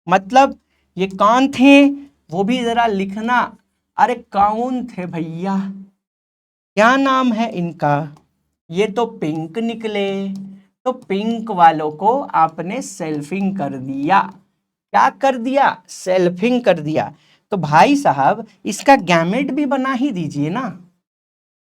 मतलब ये कौन थे वो भी जरा लिखना। अरे कौन थे भैया, क्या नाम है इनका, ये तो पिंक निकले, तो पिंक वालों को आपने सेल्फिंग कर दिया। क्या कर दिया, सेल्फिंग कर दिया। तो भाई साहब इसका गैमेट भी बना ही दीजिए ना,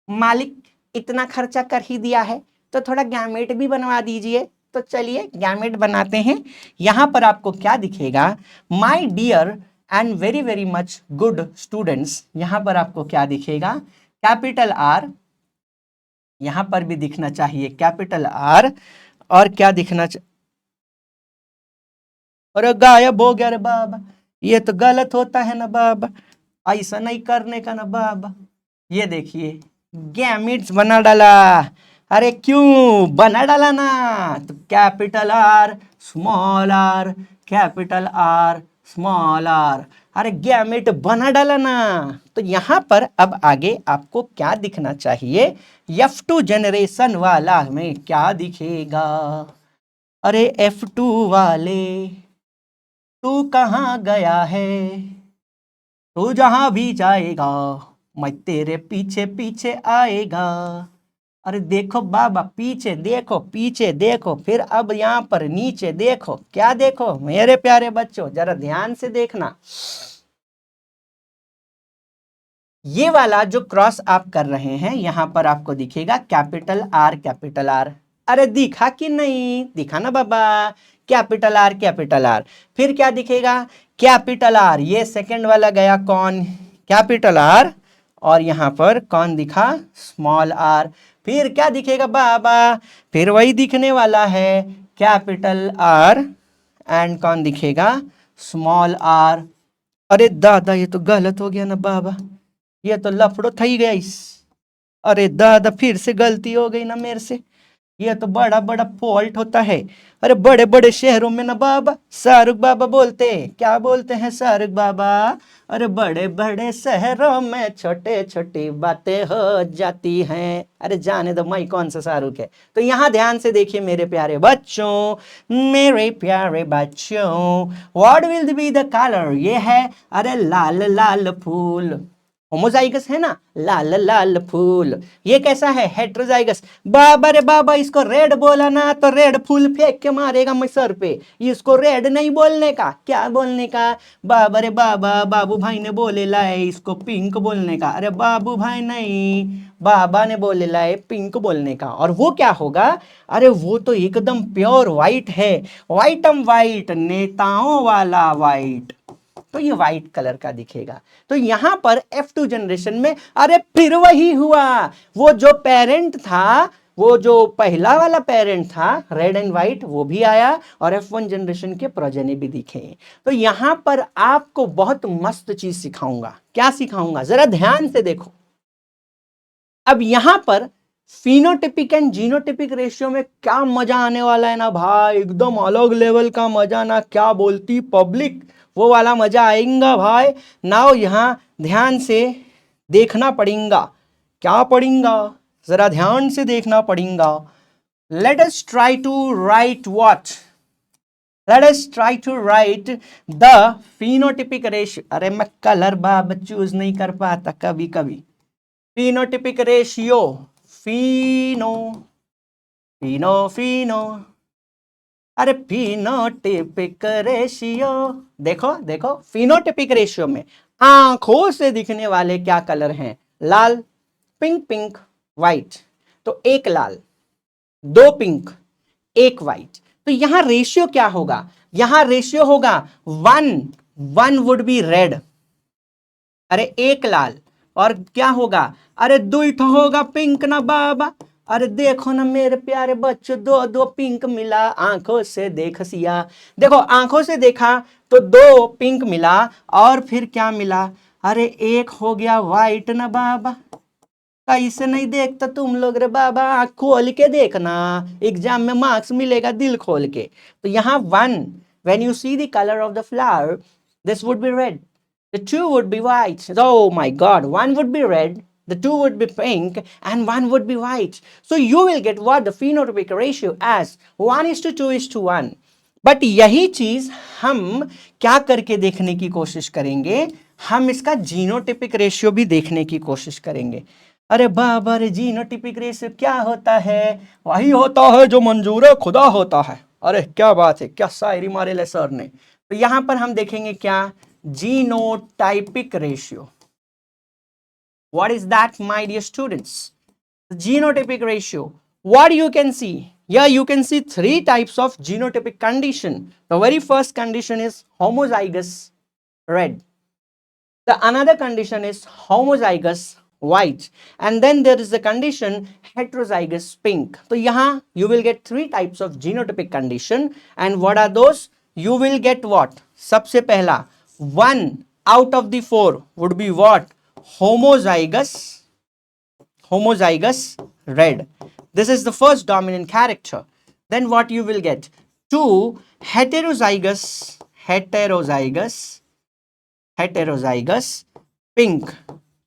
मालिक इतना खर्चा कर ही दिया है तो थोड़ा गैमेट भी बनवा दीजिए। तो चलिए गैमेट बनाते हैं। यहां पर आपको क्या दिखेगा, my dear and very very much good students. यहां पर आपको क्या दिखेगा, कैपिटल आर, यहां पर भी दिखना चाहिए कैपिटल आर, और क्या दिखना अरे गायब हो गया रे बाबा, ये तो गलत होता है ना बाबा, ऐसा नहीं करने का ना बाबा। ये देखिए गैमिट्स बना डाला। अरे क्यों बना डाला ना, तो capital R small R, capital R small R, अरे गैमेट बना डाला ना। तो यहां पर अब आगे आपको क्या दिखना चाहिए, F2 जनरेशन वाला में क्या दिखेगा। अरे F2 वाले तू कहाँ गया है, तू जहां भी जाएगा मैं तेरे पीछे पीछे आएगा। अरे देखो बाबा पीछे देखो, पीछे देखो, फिर अब यहां पर नीचे देखो, क्या देखो मेरे प्यारे बच्चों, जरा ध्यान से देखना। ये वाला जो क्रॉस आप कर रहे हैं यहां पर आपको दिखेगा कैपिटल आर कैपिटल आर। अरे दिखा कि नहीं, दिखा ना बाबा, कैपिटल आर कैपिटल आर। फिर क्या दिखेगा, कैपिटल आर, ये सेकंड वाला गया कौन, कैपिटल आर, और यहां पर कौन दिखा, स्मॉल आर। फिर क्या दिखेगा बाबा, फिर वही दिखने वाला है कैपिटल आर एंड कौन दिखेगा, स्मॉल आर। अरे दादा ये तो गलत हो गया ना बाबा, ये तो लफड़ो थई गई। अरे दादा फिर से गलती हो गई ना मेरे से, ये तो बड़ा बड़ा फॉल्ट होता है। अरे बड़े बड़े शहरों में ना बाबा शाहरुख बाबा बोलते हैं, क्या बोलते हैं शाहरुख बाबा, अरे बड़े बड़े शहरों में छोटे छोटी बातें हो जाती हैं। अरे जाने दो मैं कौन सा शाहरुख है। तो यहाँ ध्यान से देखिए मेरे प्यारे बच्चों, मेरे प्यारे बच्चों, what will be the colour, ये है अरे लाल लाल फूल, होमोजाइगस है ना, लाल लाल फूल। ये कैसा है, हेट्रोजाइगस। बाबा रे बाबा इसको रेड बोला ना तो रेड फूल फेंक के मारेगा मैं सर पे। इसको रेड नहीं बोलने का, क्या बोलने का, बाबा रे बाबा बाबू भाई ने बोले लाए इसको पिंक बोलने का। अरे बाबू भाई नहीं, बाबा ने बोले लाए पिंक बोलने का। और वो क्या होगा, अरे वो तो एकदम प्योर वाइट है, वाइटम वाइट, नेताओं वाला वाइट। तो ये व्हाइट कलर का दिखेगा। तो यहां पर F2 जनरेशन में अरे फिर वही हुआ, वो जो पेरेंट था, वो जो पहला वाला पेरेंट था रेड एंड व्हाइट वो भी आया और F1 जनरेशन के प्रोजेनी भी दिखे। तो यहां पर आपको बहुत मस्त चीज सिखाऊंगा। क्या सिखाऊंगा, जरा ध्यान से देखो। अब यहां पर फिनोटिपिक एंड जीनोटिपिक रेशियो में क्या मजा आने वाला है ना भाई, एकदम अलग लेवल का मजा ना, क्या बोलती पब्लिक, वो वाला मजा आएगा भाई। नाउ यहां ध्यान से देखना पड़ेगा, क्या पड़ेगा, जरा ध्यान से देखना पड़ेगा। Let us try to write what, let us try to write the phenotypic ratio. अरे मैं कलर बाबा चूज नहीं कर पाता कभी कभी। फिनोटिपिक रेशियो, फिनो फिनो फिनो, अरे फिनोटिपिक रेशियो, देखो देखो फिनोटिपिक रेशियो में आंखों से दिखने वाले क्या कलर हैं, लाल, पिंक पिंक, व्हाइट। तो एक लाल, दो पिंक, एक व्हाइट। तो यहां रेशियो क्या होगा, यहां रेशियो होगा 1 वुड बी रेड, अरे एक लाल, और क्या होगा, अरे दुईठ होगा पिंक ना बाबा। अरे देखो ना मेरे प्यारे बच्चों, दो दो पिंक मिला, आंखों से देख सिया। देखो आंखों से देखा तो दो पिंक मिला, और फिर क्या मिला, अरे एक हो गया व्हाइट ना बाबा। कैसे नहीं देखता तुम लोग रे बाबा, आंख खोल के देखना, एग्जाम में मार्क्स मिलेगा दिल खोल के। तो यहाँ 1, when you see the colour of the flower, this would be red, the two would be white. Oh my God, one would be red, the two would be pink, and one would be white. So you will get what the phenotypic ratio as 1:2:1. But यही चीज हम क्या करके देखने की कोशिश करेंगे, हम इसका जीनोटिपिक रेशियो भी देखने की कोशिश करेंगे। अरे बाबा रे, जीनोटिपिक रेशियो क्या होता है, वही होता है जो मंजूर खुदा होता है। अरे क्या बात है, क्या शायरी मारे ले सर ने। तो यहां पर हम देखेंगे क्या, genotypic ratio. What is that, my dear students? The genotypic ratio. What you can see? Here you can see 3 types of genotypic condition. The very first condition is homozygous red. The another condition is homozygous white. And then there is the condition heterozygous pink. So यहाँ you will get 3 types of genotypic condition. And what are those? You will get what? सबसे पहला 1 out of the 4 would be what? Homozygous red. This is the first dominant character. Then what you will get? 2 heterozygous pink.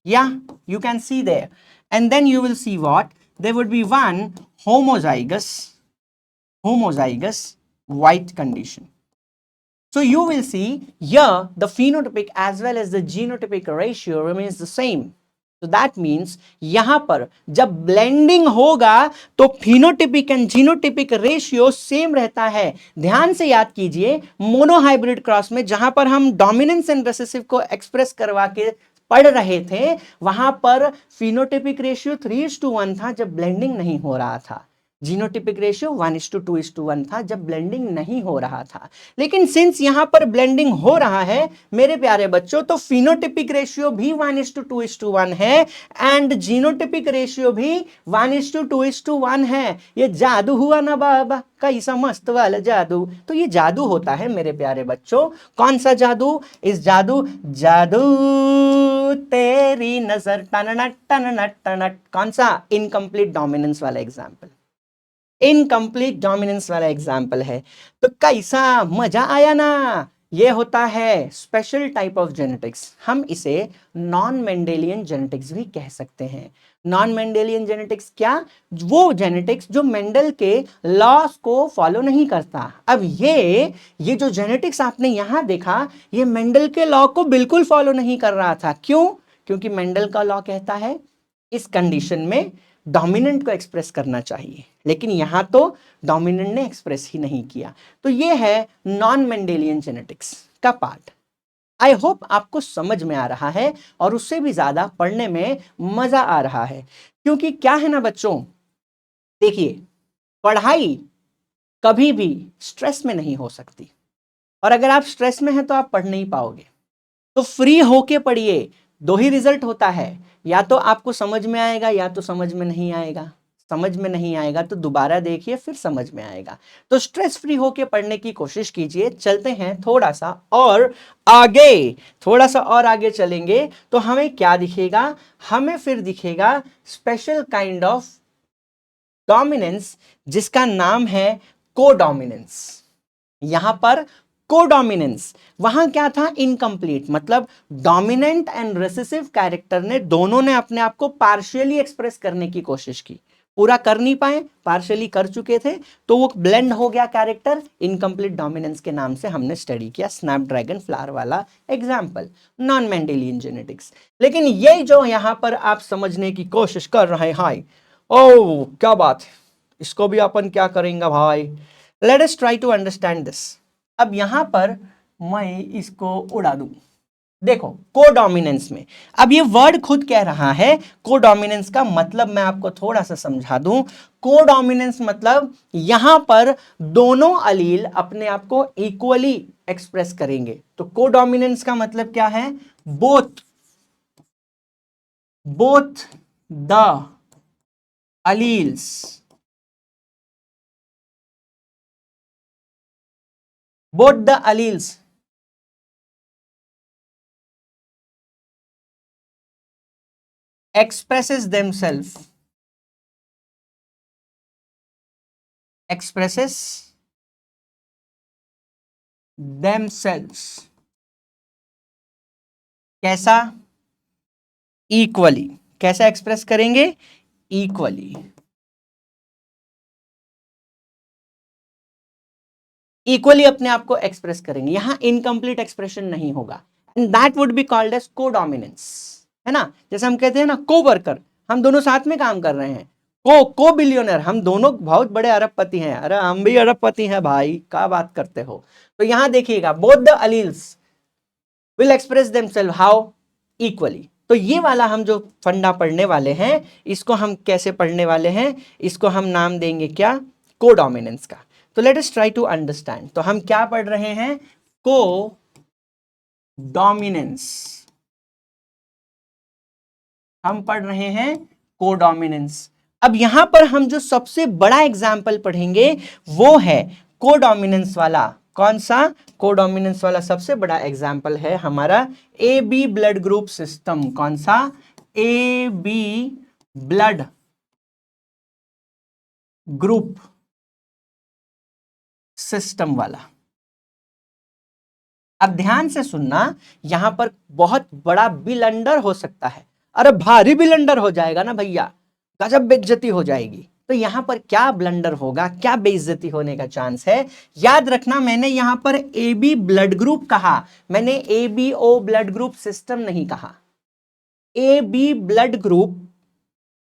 Yeah, you can see there. And then you will see what? There would be 1 homozygous white condition. So you will see here the phenotypic as well as the genotypic ratio remains the same. So that means यहां पर जब blending होगा तो phenotypic and genotypic ratio same रहता है। ध्यान से याद कीजिए, मोनोहाइब्रिड क्रॉस में जहां पर हम डोमिनेंस एंड रिसेसिव को एक्सप्रेस करवा के पढ़ रहे थे, वहां पर phenotypic रेशियो 3:1 था जब ब्लेंडिंग नहीं हो रहा था। जीनोटिपिक रेशियो 1:2:1 था जब ब्लेंडिंग नहीं हो रहा था। लेकिन सिंस यहां पर ब्लेंडिंग हो रहा है मेरे प्यारे बच्चों, तो फिनोटिपिक रेशियो भी 1:2:1 है एंड जीनोटिपिक रेशियो भी 1:2:1 है। ये जादू हुआ ना बाबा, कैसा मस्त वाला जादू। तो ये जादू होता है मेरे प्यारे बच्चों। कौन सा जादू? इस जादू तेरी नजर टननट टननट टनट। कौन सा? इनकम्प्लीट डोमिनेंस वाला एग्जाम्पल, इनकम्प्लीट डोमिनेंस वाला एग्जाम्पल है। तो कैसा मजा आया ना। ये होता है स्पेशल टाइप ऑफ जेनेटिक्स, हम इसे नॉन मेंडेलियन जेनेटिक्स भी कह सकते हैं। नॉन मेंडेलियन जेनेटिक्स क्या? वो जेनेटिक्स जो मेंडल के लॉस को फॉलो नहीं करता। अब ये जो जेनेटिक्स आपने यहां देखा, ये मेंडल के लॉ को बिल्कुल फॉलो नहीं कर रहा था। क्यों? क्योंकि मेंडल का लॉ कहता है इस कंडीशन में डोमिनेंट को एक्सप्रेस करना चाहिए, लेकिन यहां तो डोमिनेंट ने एक्सप्रेस ही नहीं किया। तो ये है नॉन मेंडेलियन जेनेटिक्स का पार्ट। आई होप आपको समझ में आ रहा है और उससे भी ज्यादा पढ़ने में मजा आ रहा है। क्योंकि क्या है ना बच्चों, देखिए पढ़ाई कभी भी स्ट्रेस में नहीं हो सकती, और अगर आप स्ट्रेस में हैं तो आप पढ़ नहीं पाओगे। तो फ्री होके पढ़िए। 2 ही रिजल्ट होता है, या तो आपको समझ में आएगा या तो समझ में नहीं आएगा। समझ में नहीं आएगा तो दोबारा देखिए, फिर समझ में आएगा। तो स्ट्रेस फ्री होके पढ़ने की कोशिश कीजिए। चलते हैं थोड़ा सा और आगे, थोड़ा सा और आगे चलेंगे तो हमें क्या दिखेगा? हमें फिर दिखेगा स्पेशल काइंड ऑफ डोमिनेंस जिसका नाम है कोडोमिनेंस। यहां पर कोडोमिनेंस, वहां क्या था? इनकम्प्लीट, मतलब डोमिनेंट एंड रिसेसिव कैरेक्टर ने दोनों ने अपने आप को पार्शियली एक्सप्रेस करने की कोशिश की। पूरा कर नहीं पाए, पार्शियली कर चुके थे, तो वो ब्लेंड हो गया कैरेक्टर। इनकम्प्लीट डोमिनेंस के नाम से हमने स्टडी किया स्नैपड्रैगन फ्लावर वाला एग्जाम्पल, नॉन मेंडेलियन जेनेटिक्स। लेकिन ये जो यहां पर आप समझने की कोशिश कर रहे हैं, हाय ओ क्या बात है, इसको भी अपन क्या करेंगे भाई? Let us try to understand this. अब यहां पर मैं इसको उड़ा दूं, देखो कोडोमिनेंस में, अब ये वर्ड खुद कह रहा है कोडोमिनेंस का मतलब मैं आपको थोड़ा सा समझा दूं। कोडोमिनेंस मतलब यहां पर दोनों अलील अपने आप को इक्वली एक्सप्रेस करेंगे। तो कोडोमिनेंस का मतलब क्या है? Both the alleles, both the alleles expresses themselves कैसा? इक्वली। कैसा एक्सप्रेस करेंगे? इक्वली। इक्वली अपने आप को एक्सप्रेस करेंगे, यहां इनकम्प्लीट एक्सप्रेशन नहीं होगा, and that would be called as codominance, है ना। जैसे हम कहते हैं ना को वर्कर, हम दोनों साथ में काम कर रहे हैं। को बिलियनर, हम दोनों बहुत बड़े अरबपति हैं। अरे हम भी अरबपति हैं भाई, क्या बात करते हो। तो यहां देखिएगा both the alleles will express themselves how? Equally. तो ये वाला हम जो फंडा पढ़ने वाले हैं, इसको हम कैसे पढ़ने वाले हैं? इसको हम नाम देंगे क्या? कोडोमिनेंस का। तो let us try to understand. तो हम क्या पढ़ रहे हैं? को डोमिनेंस। हम पढ़ रहे हैं कोडोमिनेंस। अब यहां पर हम जो सबसे बड़ा एग्जाम्पल पढ़ेंगे वो है कोडोमिनेंस वाला। कौन सा? कोडोमिनेंस वाला सबसे बड़ा एग्जाम्पल है हमारा A B blood group system. कौन सा? A B blood group system वाला। अब ध्यान से सुनना, यहां पर बहुत बड़ा बिलंडर हो सकता है। अरे भारी बिलंडर हो जाएगा ना भैया, गजब बेइज्जती हो जाएगी। तो यहां पर क्या ब्लंडर होगा, क्या बेइज्जती होने का चांस है? याद रखना, मैंने यहां पर ए बी ब्लड ग्रुप कहा, मैंने A B O blood group system नहीं कहा। ए बी ब्लड ग्रुप,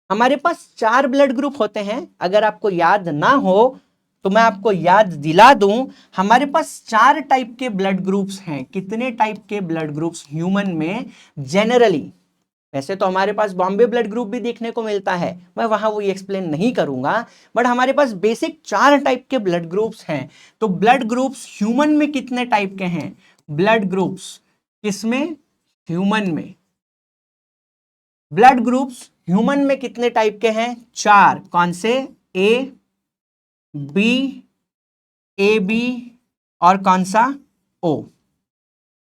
हमारे पास 4 ब्लड ग्रुप होते हैं। अगर आपको याद ना हो तो मैं आपको याद दिला दूं, हमारे पास 4 टाइप के ब्लड ग्रुप्स हैं। कितने टाइप के ब्लड ग्रुप्स ह्यूमन में जनरली? वैसे तो हमारे पास बॉम्बे ब्लड ग्रुप भी देखने को मिलता है, मैं वहां वो एक्सप्लेन नहीं करूंगा, बट हमारे पास बेसिक 4 टाइप के ब्लड ग्रुप्स हैं। तो ब्लड ग्रुप्स ह्यूमन में कितने टाइप के हैं? ब्लड ग्रुप्स किसमें? ह्यूमन में। ब्लड ग्रुप्स ह्यूमन में कितने टाइप के हैं? 4। कौन से? ए बी, ए बी और कौन सा? ओ।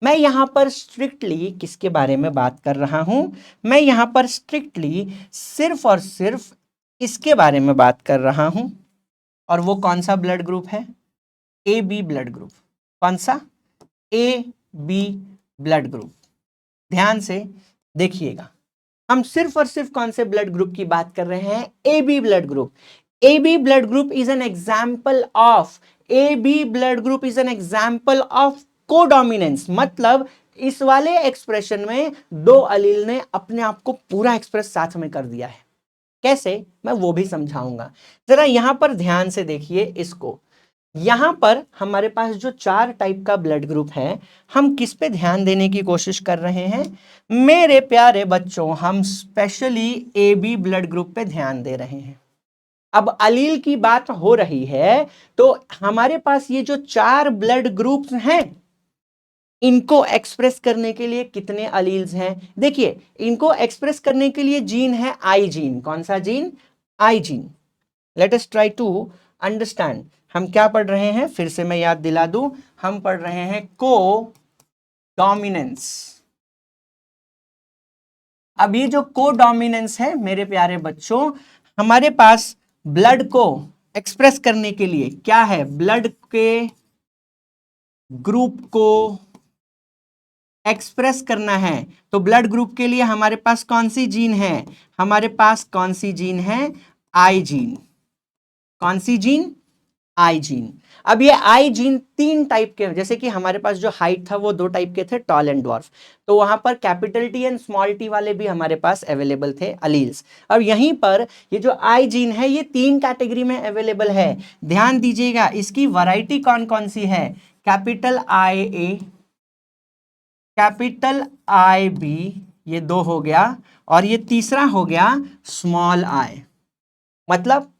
मैं यहां पर स्ट्रिक्टली किसके बारे में बात कर रहा हूं? मैं यहां पर स्ट्रिक्टली सिर्फ और सिर्फ इसके बारे में बात कर रहा हूं। और वो कौन सा ब्लड ग्रुप है? A B blood group. कौन सा? A B blood group. ध्यान से देखिएगा, हम सिर्फ और सिर्फ कौन से ब्लड ग्रुप की बात कर रहे हैं? A B blood group. A B blood group is an example of, A B blood group is an example of codominance. मतलब इस वाले एक्सप्रेशन में 2 अलील ने अपने आप को पूरा एक्सप्रेस साथ में कर दिया है। कैसे? मैं वो भी समझाऊंगा। जरा यहां पर ध्यान से देखिए इसको। यहां पर हमारे पास जो 4 टाइप का ब्लड ग्रुप है, हम किस पे ध्यान देने की कोशिश कर रहे हैं? मेरे प्यारे बच्चों, हम specially A B blood group पे ध्यान दे रहे हैं। अब अलील की बात हो रही है, तो हमारे पास ये जो 4 ब्लड ग्रुप्स हैं, इनको एक्सप्रेस करने के लिए कितने अलील्स हैं? देखिए, इनको एक्सप्रेस करने के लिए जीन है आई जीन। कौन सा जीन? I gene. Let us try to understand. हम क्या पढ़ रहे हैं? फिर से मैं याद दिला दूं, हम पढ़ रहे हैं को डोमिनेंस। अब ये जो को डोमिनेंस है मेरे प्यारे बच्चों, हमारे पास ब्लड को एक्सप्रेस करने के लिए क्या है? ब्लड के ग्रुप को एक्सप्रेस करना है। तो ब्लड ग्रुप के लिए हमारे पास कौन सी जीन है? हमारे पास कौन सी जीन है? आई जीन। कौन सी जीन? I gene. अब ये आई जीन 3 टाइप के, जैसे कि हमारे पास जो हाइट था वो 2 टाइप के थे, टॉल एंड ड्वार्फ। तो वहां पर capital T and small T वाले भी हमारे पास अवेलेबल थे अलील्स। अब यहीं पर ये जो आई जीन है ये 3 कैटेगरी में अवेलेबल है। ध्यान दीजिएगा, इसकी वैरायटी कौन कौन सी है? Capital I A, capital I B, ये 2 हो गया, और ये तीसरा हो गया स्मॉल आई। मतलब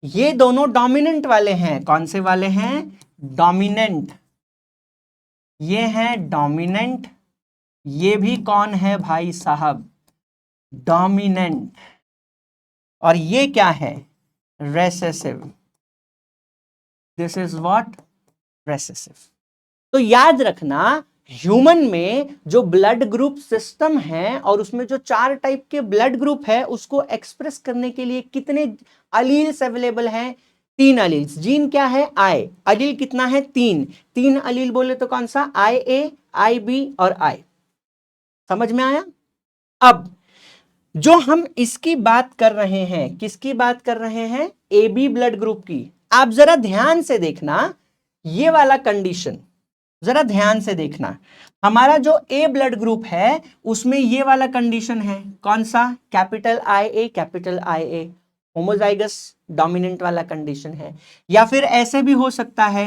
ये दोनों डोमिनेंट वाले हैं। कौन से वाले हैं? डोमिनेंट। ये है डोमिनेंट, ये भी कौन है भाई साहब? डोमिनेंट। और ये क्या है? Recessive. This is what? Recessive. तो याद रखना, ह्यूमन में जो ब्लड ग्रुप सिस्टम है और उसमें जो 4 टाइप के ब्लड ग्रुप है, उसको एक्सप्रेस करने के लिए कितने अलील्स अवेलेबल हैं? 3 अलील्स। जीन क्या है? आई। अलील कितना है? 3। 3 अलील बोले तो कौन सा? आई ए, आई बी और आई। समझ में आया? अब जो हम इसकी बात कर रहे हैं, किसकी बात कर रहे हैं? ए बी ब्लड ग्रुप की। आप जरा ध्यान से देखना, ये वाला कंडीशन जरा ध्यान से देखना। हमारा जो ए ब्लड ग्रुप है उसमें ये वाला कंडीशन है। कौन सा? Capital I A, capital I A, homozygous dominant वाला कंडीशन है। या फिर ऐसे भी हो सकता है,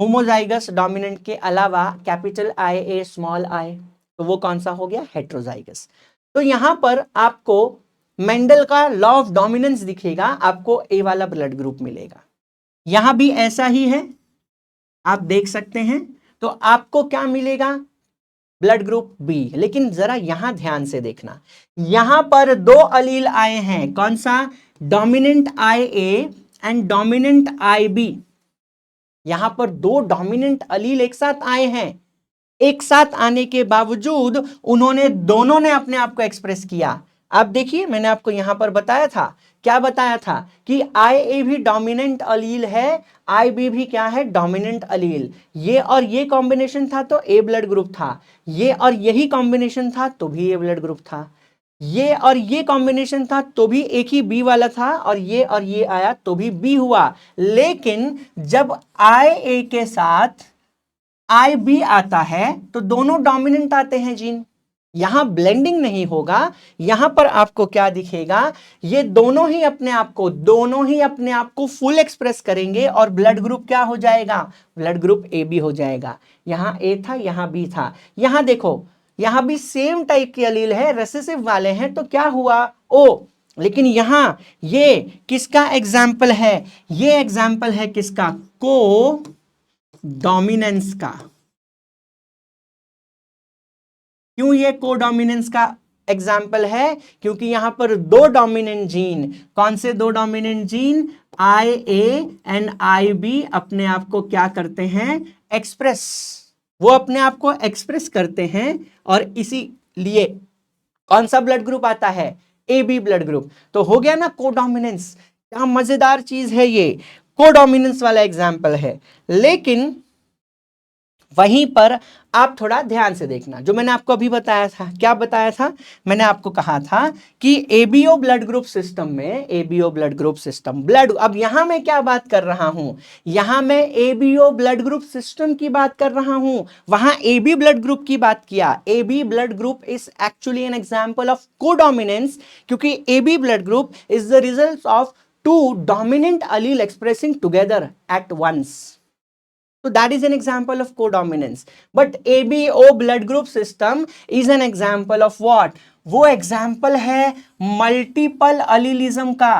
होमोजाइगस डोमिनेंट के अलावा capital I A, small I, तो वो कौन सा हो गया? हेट्रोजाइगस। तो यहां पर आपको मेंडल का लॉ ऑफ डोमिनेंस दिखेगा, आपको ए वाला ब्लड ग्रुप मिलेगा। यहां भी ऐसा ही है, आप देख सकते हैं। तो आपको क्या मिलेगा? Blood group B. लेकिन जरा यहां ध्यान से देखना, यहां पर 2 अलील आए हैं। कौन सा? Dominant I A and dominant I B. यहां पर 2 डोमिनेंट अलील एक साथ आए हैं। एक साथ आने के बावजूद उन्होंने दोनों ने अपने आप को एक्सप्रेस किया। आप देखिए, मैंने आपको यहां पर बताया था, क्या बताया था? कि आई ए भी डोमिनेंट अलील है, आई बी भी क्या है? डोमिनेंट अलील। ये और ये कॉम्बिनेशन था तो ए ब्लड ग्रुप था, ये और यही कॉम्बिनेशन था तो भी ए ब्लड ग्रुप था, ये और ये कॉम्बिनेशन था तो भी एक ही बी वाला था, और ये आया तो भी बी हुआ। लेकिन जब आई ए के साथ आई बी आता है तो दोनों डोमिनेंट आते हैं जीन। यहां ब्लेंडिंग नहीं होगा, यहां पर आपको क्या दिखेगा? ये दोनों ही अपने आप को फुल एक्सप्रेस करेंगे और ब्लड ग्रुप क्या हो जाएगा? ब्लड ग्रुप ए बी हो जाएगा। यहां ए था, यहां बी था। यहां देखो, यहां भी सेम टाइप के अलील है, रेसेसिव वाले हैं, तो क्या हुआ? ओ। लेकिन यहां ये किसका एग्जाम्पल है? ये एग्जाम्पल है किसका? को डोमिनेंस का। क्यों ये कोडोमिनेंस का एग्जाम्पल है? क्योंकि यहां पर 2 डोमिनेंट जीन। कौन से 2 dominant gene? I A and I B अपने आप को क्या करते हैं? एक्सप्रेस। वो अपने आप को एक्सप्रेस करते हैं, और इसीलिए कौन सा ब्लड ग्रुप आता है? A B blood group. तो हो गया ना कोडोमिनेंस। क्या मजेदार चीज है ये, कोडोमिनेंस वाला एग्जाम्पल है। लेकिन वहीं पर आप थोड़ा ध्यान से देखना, जो मैंने आपको अभी बताया था। क्या बताया था? मैंने आपको कहा था कि एबीओ ब्लड ग्रुप सिस्टम में, ABO blood group system blood, अब यहां मैं क्या बात कर रहा हूं? यहां मैं एबीओ ब्लड ग्रुप सिस्टम की बात कर रहा हूं, वहां एबी ब्लड ग्रुप की बात किया। AB blood group is actually an example of codominance, क्योंकि AB blood group is the result of 2 dominant allele expressing together at once. So that is an example of codominance. But ABO blood group system is an example of what? वो example है multiple allelism का।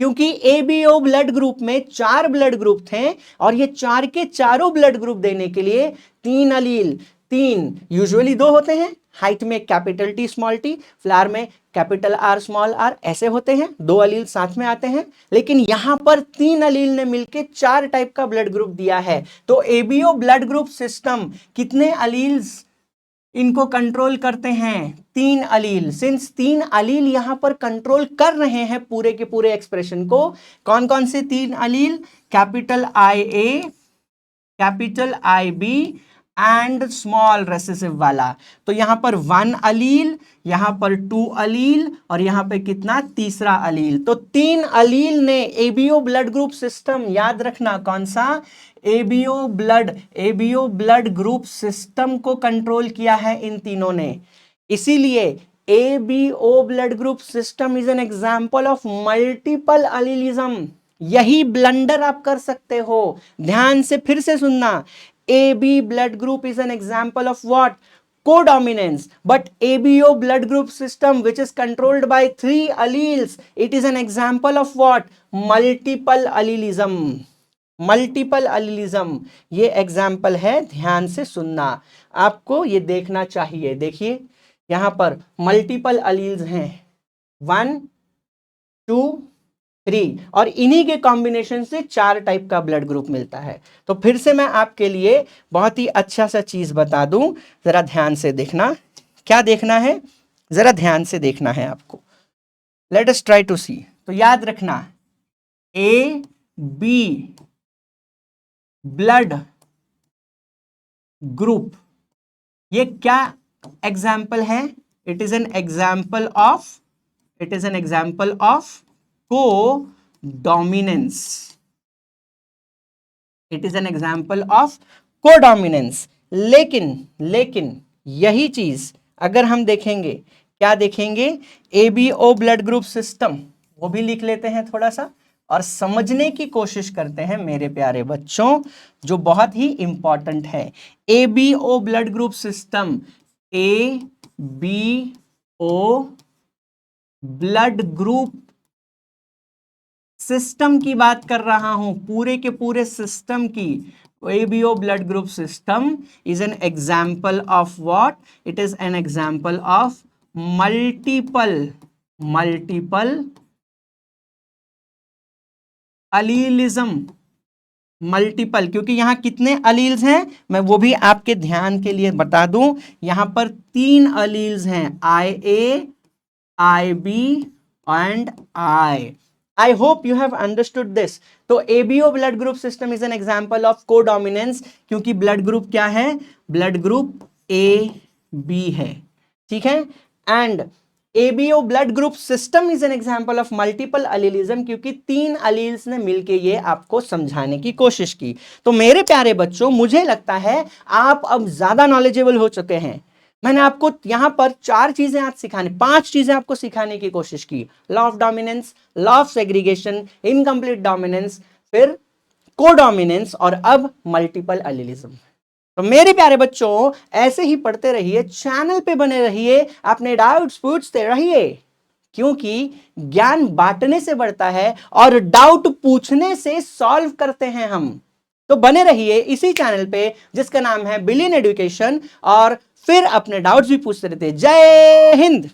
क्योंकि ABO blood group में 4 blood group थे, और ये 4 के चारों ब्लड ग्रुप देने के लिए 3 अलील, 3 यूजुअली 2 होते हैं। हाइट में capital T small T, flower में कैपिटल आर स्मॉल आर, ऐसे होते हैं, 2 अलील साथ में आते हैं। लेकिन यहां पर 3 अलील ने मिलकर 4 टाइप का ब्लड ग्रुप दिया है। तो एबीओ ब्लड ग्रुप सिस्टम कितने अलील्स इनको कंट्रोल करते हैं? 3 अलील। सिंस 3 अलील यहां पर कंट्रोल कर रहे हैं पूरे के पूरे एक्सप्रेशन को, कौन कौन से 3 allele? Capital I A, capital I B and small recessive वाला। तो यहां पर 1 अलील, यहां पर 2 अलील, और यहां पे कितना? तीसरा अलील। तो 3 अलील ने एबीओ ब्लड ग्रुप सिस्टम, याद रखना कौन सा? एबीओ ब्लड ग्रुप सिस्टम को कंट्रोल किया है इन तीनों ने। इसीलिए ABO blood group system is an example of multiple allelism. यही ब्लंडर आप कर सकते हो। ध्यान से फिर से सुनना, AB blood group is an example of what? codominance. But ABO blood group system, which is controlled by 3 alleles, it is an example of what? Multiple allelism. Multiple allelism ये एग्जाम्पल है, ध्यान से सुनना, आपको ये देखना चाहिए। देखिए यहां पर मल्टीपल अलील्स हैं, 1 2 3, और इन्हीं के कॉम्बिनेशन से 4 टाइप का ब्लड ग्रुप मिलता है। तो फिर से मैं आपके लिए बहुत ही अच्छा सा चीज बता दूं, जरा ध्यान से देखना। क्या देखना है? जरा ध्यान से देखना है आपको। लेट अस ट्राई टू सी। तो याद रखना, ए बी ब्लड ग्रुप ये क्या एग्जाम्पल है? It is an example of codominance. It is an example of codominance. लेकिन यही चीज अगर हम देखेंगे, क्या देखेंगे? एबीओ ब्लड ग्रुप सिस्टम, वो भी लिख लेते हैं थोड़ा सा और समझने की कोशिश करते हैं मेरे प्यारे बच्चों, जो बहुत ही इंपॉर्टेंट है। ABO blood group system, ABO blood group system की बात कर रहा हूं, पूरे के पूरे सिस्टम की। ABO blood group system is an example of what? It is an example of multiple allelism. Multiple, क्योंकि यहां कितने अलील्स हैं मैं वो भी आपके ध्यान के लिए बता दूं, यहां पर 3 अलील्स हैं, IA, IB and I hope you have understood this. तो ABO blood group system is an example of codominance, क्योंकि ब्लड ग्रुप क्या है? ब्लड ग्रुप AB है, ठीक है। And ABO blood group system is an example of multiple allelism, क्योंकि 3 alleles ने मिलके ये आपको समझाने की कोशिश की। तो मेरे प्यारे बच्चों, मुझे लगता है आप अब ज्यादा नॉलेजेबल हो चुके हैं। मैंने आपको यहां पर 4 चीजें आज सिखाने, 5 चीजें आपको सिखाने की कोशिश की। Law of dominance, law of segregation, incomplete dominance, फिर कोडोमिनेंस और अब मल्टीपल अलीलिज्म। तो मेरे प्यारे बच्चों, ऐसे ही पढ़ते रहिए, चैनल पे बने रहिए, अपने डाउट्स पूछते रहिए, क्योंकि ज्ञान बांटने से बढ़ता है और डाउट पूछने से सॉल्व करते हैं हम। तो बने रहिए इसी चैनल पे जिसका नाम है बिलियन एजुकेशन, और फिर अपने डाउट्स भी पूछते रहते हैं। जय हिंद।